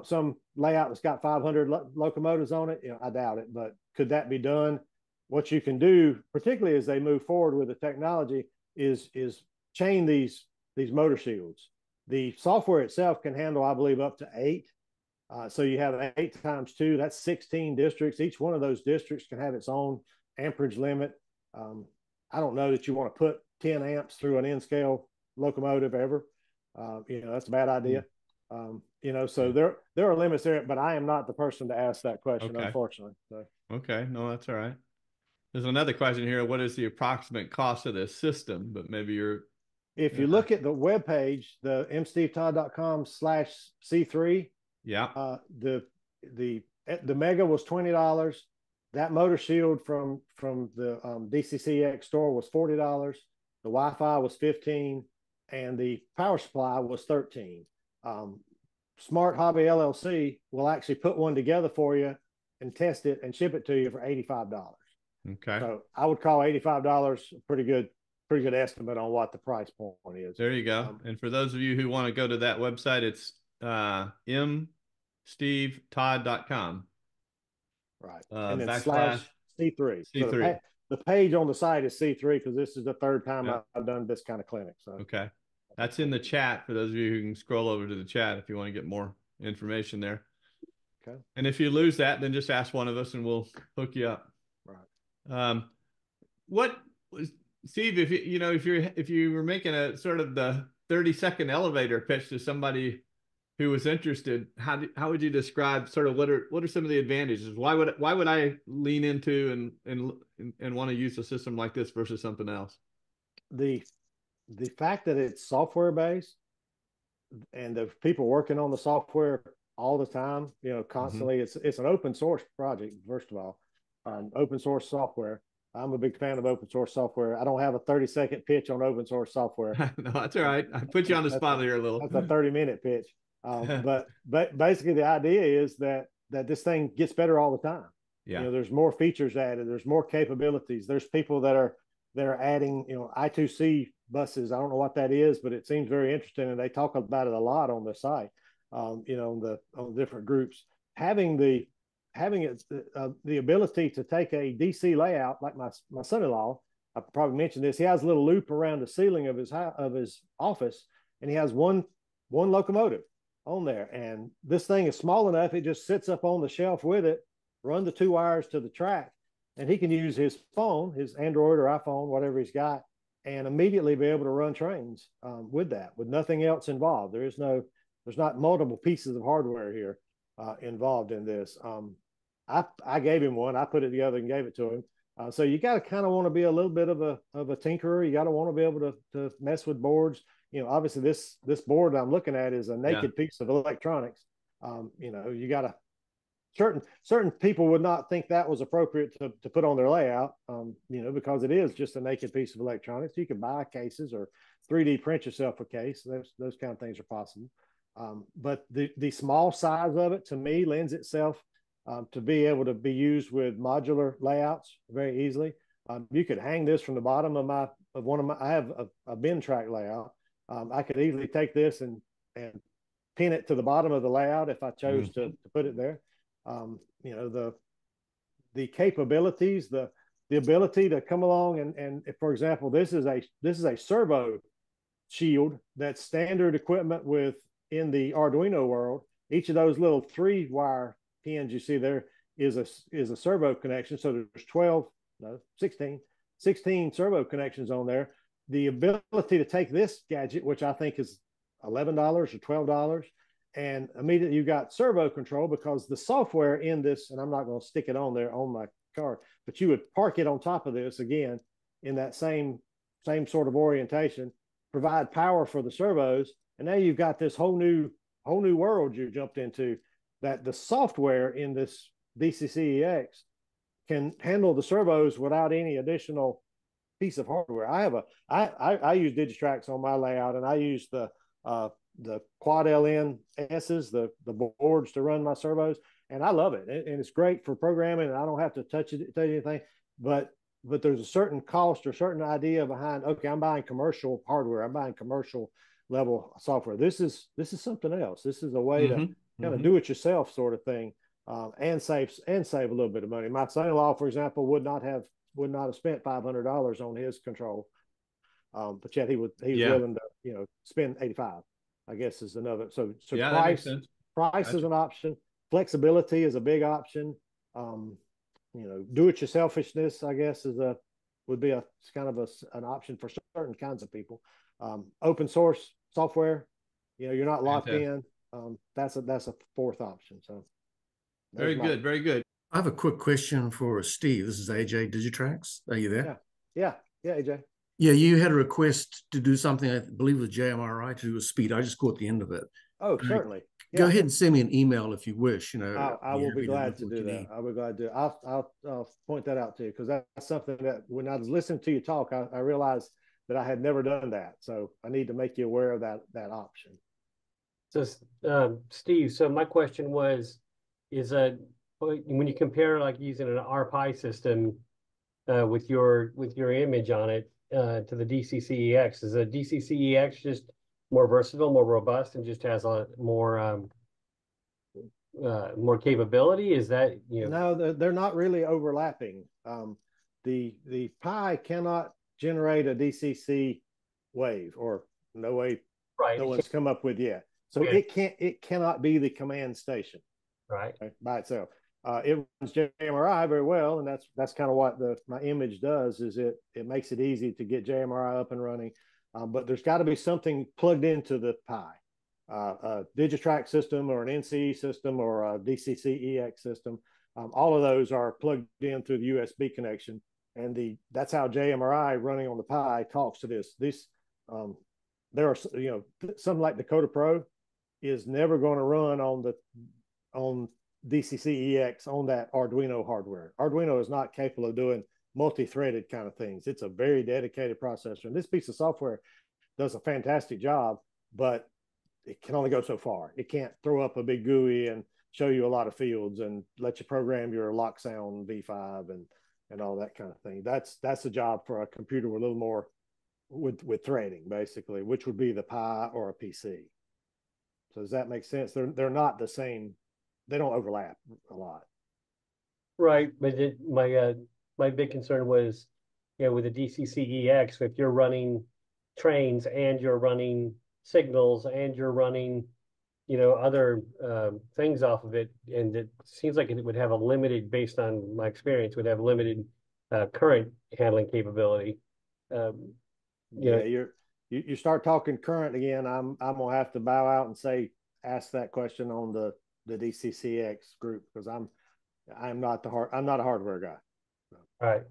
Some layout that's got 500 locomotives on it. I doubt it, but could that be done? What you can do, particularly as they move forward with the technology, is chain these motor shields. The software itself can handle, I believe, up to 8. So you have 8 times 2. That's 16 districts. Each one of those districts can have its own amperage limit. I don't know that you want to put 10 amps through an N-scale locomotive ever. That's a bad idea. So there are limits there, but I am not the person to ask that question, unfortunately. So. Okay, no, that's all right. There's another question here. What is the approximate cost of this system? But maybe if you look at the webpage, the mstevetodd.com/C3, the Mega was $20. That motor shield from the DCCX store was $40. The Wi-Fi was $15, and the power supply was $13. Smart Hobby LLC will actually put one together for you and test it and ship it to you for $85. Okay. So I would call $85 a pretty good estimate on what the price point is. There you go. And for those of you who want to go to that website, it's mstevetodd.com. Right. And then /C3. C3. So the page on the site is C3 because this is the third time I've done this kind of clinic. So okay. That's in the chat for those of you who can scroll over to the chat if you want to get more information there. Okay. And if you lose that, then just ask one of us and we'll hook you up. Right. What was Steve? If you were making a sort of the 30-second elevator pitch to somebody who was interested, how would you describe sort of what are some of the advantages? Why would I lean into and want to use a system like this versus something else? The fact that it's software based and the people working on the software all the time, constantly, it's an open source project, first of all, open source software. I'm a big fan of open source software. I don't have a 30-second pitch on open source software. No, that's all right. I put you on the spot here a little. That's a 30-minute pitch. But basically the idea is that this thing gets better all the time. Yeah. There's more features added. There's more capabilities. There's people that are adding, I2C buses. I don't know what that is, but it seems very interesting. And they talk about it a lot on the site, on the different groups. Having the ability to take a DC layout, like my son-in-law, I probably mentioned this. He has a little loop around the ceiling of his office, and he has one locomotive on there. And this thing is small enough; it just sits up on the shelf with it. Run the 2 wires to the track, and he can use his phone, his Android or iPhone, whatever he's got, and immediately be able to run trains with that, with nothing else involved. There's not multiple pieces of hardware here involved in this. I gave him one. I put it together and gave it to him. So you got to kind of want to be a little bit of a tinkerer. You got to want to be able to mess with boards. Obviously this board I'm looking at is a naked piece of electronics. You got to certain people would not think that was appropriate to put on their layout. Because it is just a naked piece of electronics. You can buy cases or 3D print yourself a case. Those kind of things are possible. But the small size of it to me lends itself to be able to be used with modular layouts very easily. You could hang this from the bottom of one of my. I have a bin track layout. I could easily take this and pin it to the bottom of the layout if I chose to put it there. The capabilities, the ability to come along and if, for example, this is a servo shield that's standard equipment in the Arduino world. Each of those little 3-wire pins you see there is a servo connection. So there's 16 servo connections on there. The ability to take this gadget, which I think is $11 or $12, and immediately you got servo control because the software in this, and I'm not going to stick it on there on my card, but you would park it on top of this again in that same sort of orientation, provide power for the servos, and now you've got this whole new world you jumped into, that the software in this DCCEX can handle the servos without any additional piece of hardware. I use Digitrax on my layout, and I use the quad LN S's, the boards to run my servos, and I love it. And it's great for programming, and I don't have to touch anything. But there's a certain cost or certain idea behind. Okay, I'm buying commercial hardware. I'm buying commercial level software. This is something else. This is a way to kind of do it yourself sort of thing, and save a little bit of money. My son-in-law, for example, would not have spent $500 on his control, but yet he was willing to spend $85. I guess is another. So price is an option. Flexibility is a big option. Do it yourselfishness, I guess, would be an option for certain kinds of people. Open source software, you're not locked in. That's a fourth option. So very good. I have a quick question for Steve. This is AJ Digitrax. Are you there? Yeah, AJ. Yeah, you had a request to do something, I believe, with JMRI to do with speed. I just caught the end of it. Oh, certainly. Go ahead and send me an email if you wish. I will be glad to do that. I will be glad to do it. I'll point that out to you, because that's something that when I was listening to you talk, I realized that I had never done that. So I need to make you aware of that option. So, Steve, so my question is when you compare like using an RPi system with your image on it to the DCCEX, is a DCCEX just more versatile, more robust, and just has a more capability? Is that No, they're not really overlapping. The Pi cannot generate a DCC wave, or no way. Right. No one's come up with yet. So it cannot be the command station. Right. by itself. It runs JMRI very well, and that's kind of what my image does. Is it makes it easy to get JMRI up and running, but there's got to be something plugged into the Pi, a Digitrax system or an NCE system or a DCC-EX system. All of those are plugged in through the USB connection, and that's how JMRI running on the Pi talks to this. There are something like Dakota Pro is never going to run on DCC-EX on that Arduino hardware. Arduino is not capable of doing multi-threaded kind of things. It's a very dedicated processor. And this piece of software does a fantastic job, but it can only go so far. It can't throw up a big GUI and show you a lot of fields and let you program your lock sound V5 and all that kind of thing. That's a job for a computer with a little more with threading, basically, which would be the Pi or a PC. So does that make sense? They're not the same. They don't overlap a lot. Right, but my big concern was, with the DCC-EX, if you're running trains and you're running signals and you're running, other things off of it, and it seems like it would have a limited, based on my experience, would have limited current handling capability. You start talking current again, I'm gonna have to bow out and ask that question on the DCCX group, because I'm not a hardware guy. All right.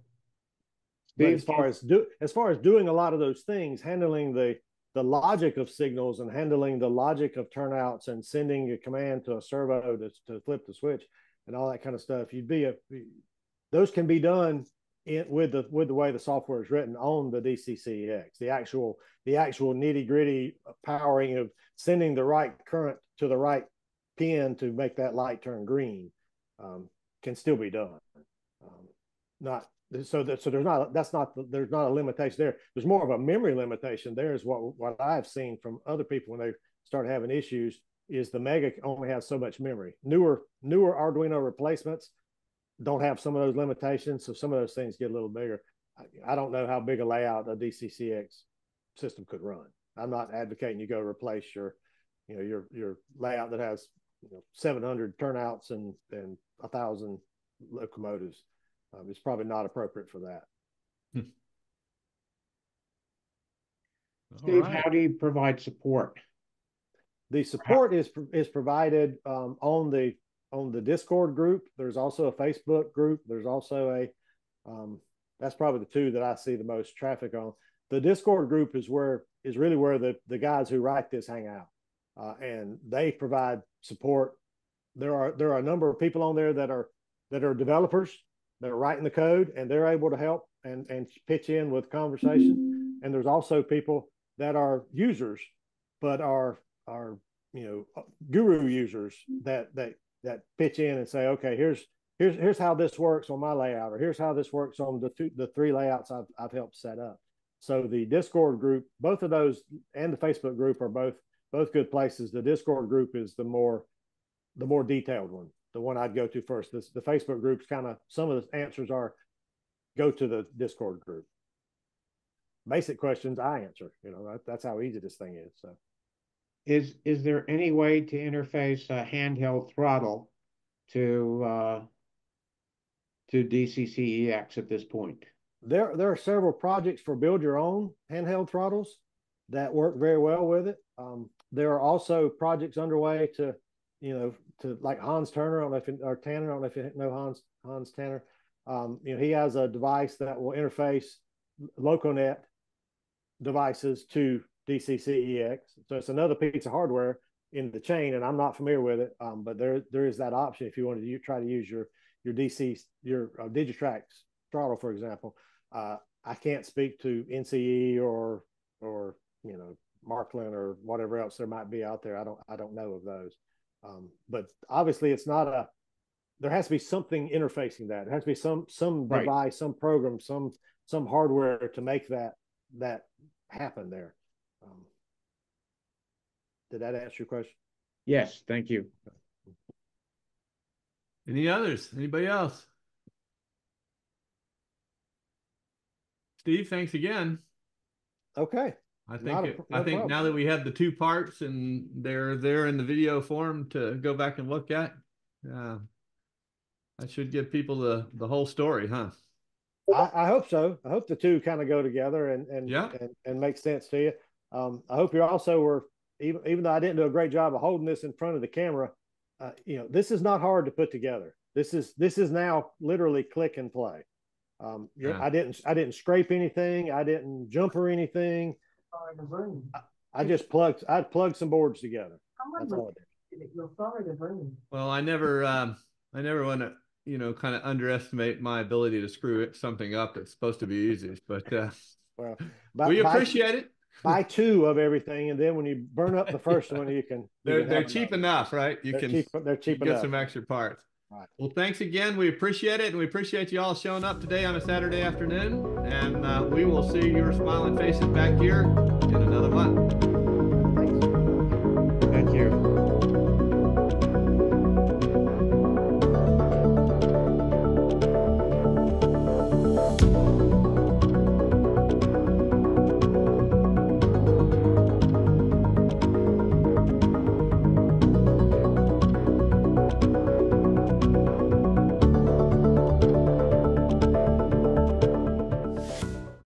But as far as doing a lot of those things, handling the logic of signals and handling the logic of turnouts and sending a command to a servo to flip the switch and all that kind of stuff, those can be done with the way the software is written on the DCCX. The actual nitty gritty powering of sending the right current to the right pin to make that light turn green can still be done. There's not a limitation there. There's more of a memory limitation there, is what I've seen from other people when they start having issues, is the Mega only has so much memory. Newer Arduino replacements don't have some of those limitations, so some of those things get a little bigger. I don't know how big a layout a DCCX system could run. I'm not advocating you go replace your layout that has 700 turnouts and 1,000 locomotives. It's probably not appropriate for that. Steve, right. How do you provide support? The support is provided on the Discord group. There's also a Facebook group. There's also that's probably the two that I see the most traffic on. The Discord group is really where the guys who write this hang out, and they provide support. There are a number of people on there that are developers that are writing the code, and they're able to help and pitch in with conversation. And there's also people that are users, but are guru users that pitch in and say, okay, here's how this works on my layout, or here's how this works on the three layouts I've helped set up. So the Discord group, both of those, and the Facebook group are both good places. The Discord group is the more detailed one, the one I'd go to first. The Facebook group's kind of, some of the answers are go to the Discord group. Basic questions I answer. That's how easy this thing is. So, is there any way to interface a handheld throttle to DCC-EX at this point? There are several projects for build your own handheld throttles that work very well with it. There are also projects underway to like Hans Turner, or Tanner, I don't know if you know Hans Tanner. He has a device that will interface LocoNet devices to DCC-EX. So it's another piece of hardware in the chain, and I'm not familiar with it, but there is that option if you want to try to use your Digitrax throttle, for example. I can't speak to NCE or Markland or whatever else there might be out there. I don't know of those. But obviously it's not there has to be something interfacing that. There has to be some right. device, some program, some hardware to make that happen there. Did that answer your question? Yes, thank you. Any others? Anybody else? Steve, thanks again. Okay. I think now that we have the two parts and they're there in the video form to go back and look at, Yeah. I should give people the whole story, huh? I hope so. I hope the two kind of go together and make sense to you. I hope you also were, even though I didn't do a great job of holding this in front of the camera, this is not hard to put together. This is now literally click and play. I didn't scrape anything. I didn't jumper anything. I just plugged some boards together. That's all I did. Well, I never want to, kind of underestimate my ability to screw something up that's supposed to be easy, but well, we appreciate it. Buy two of everything, and then when you burn up the first one, you can. They're cheap enough, right? They're cheap enough. Get some extra parts. Right. Well, thanks again. We appreciate it, and we appreciate you all showing up today on a Saturday afternoon. And we will see your smiling faces back here in another month.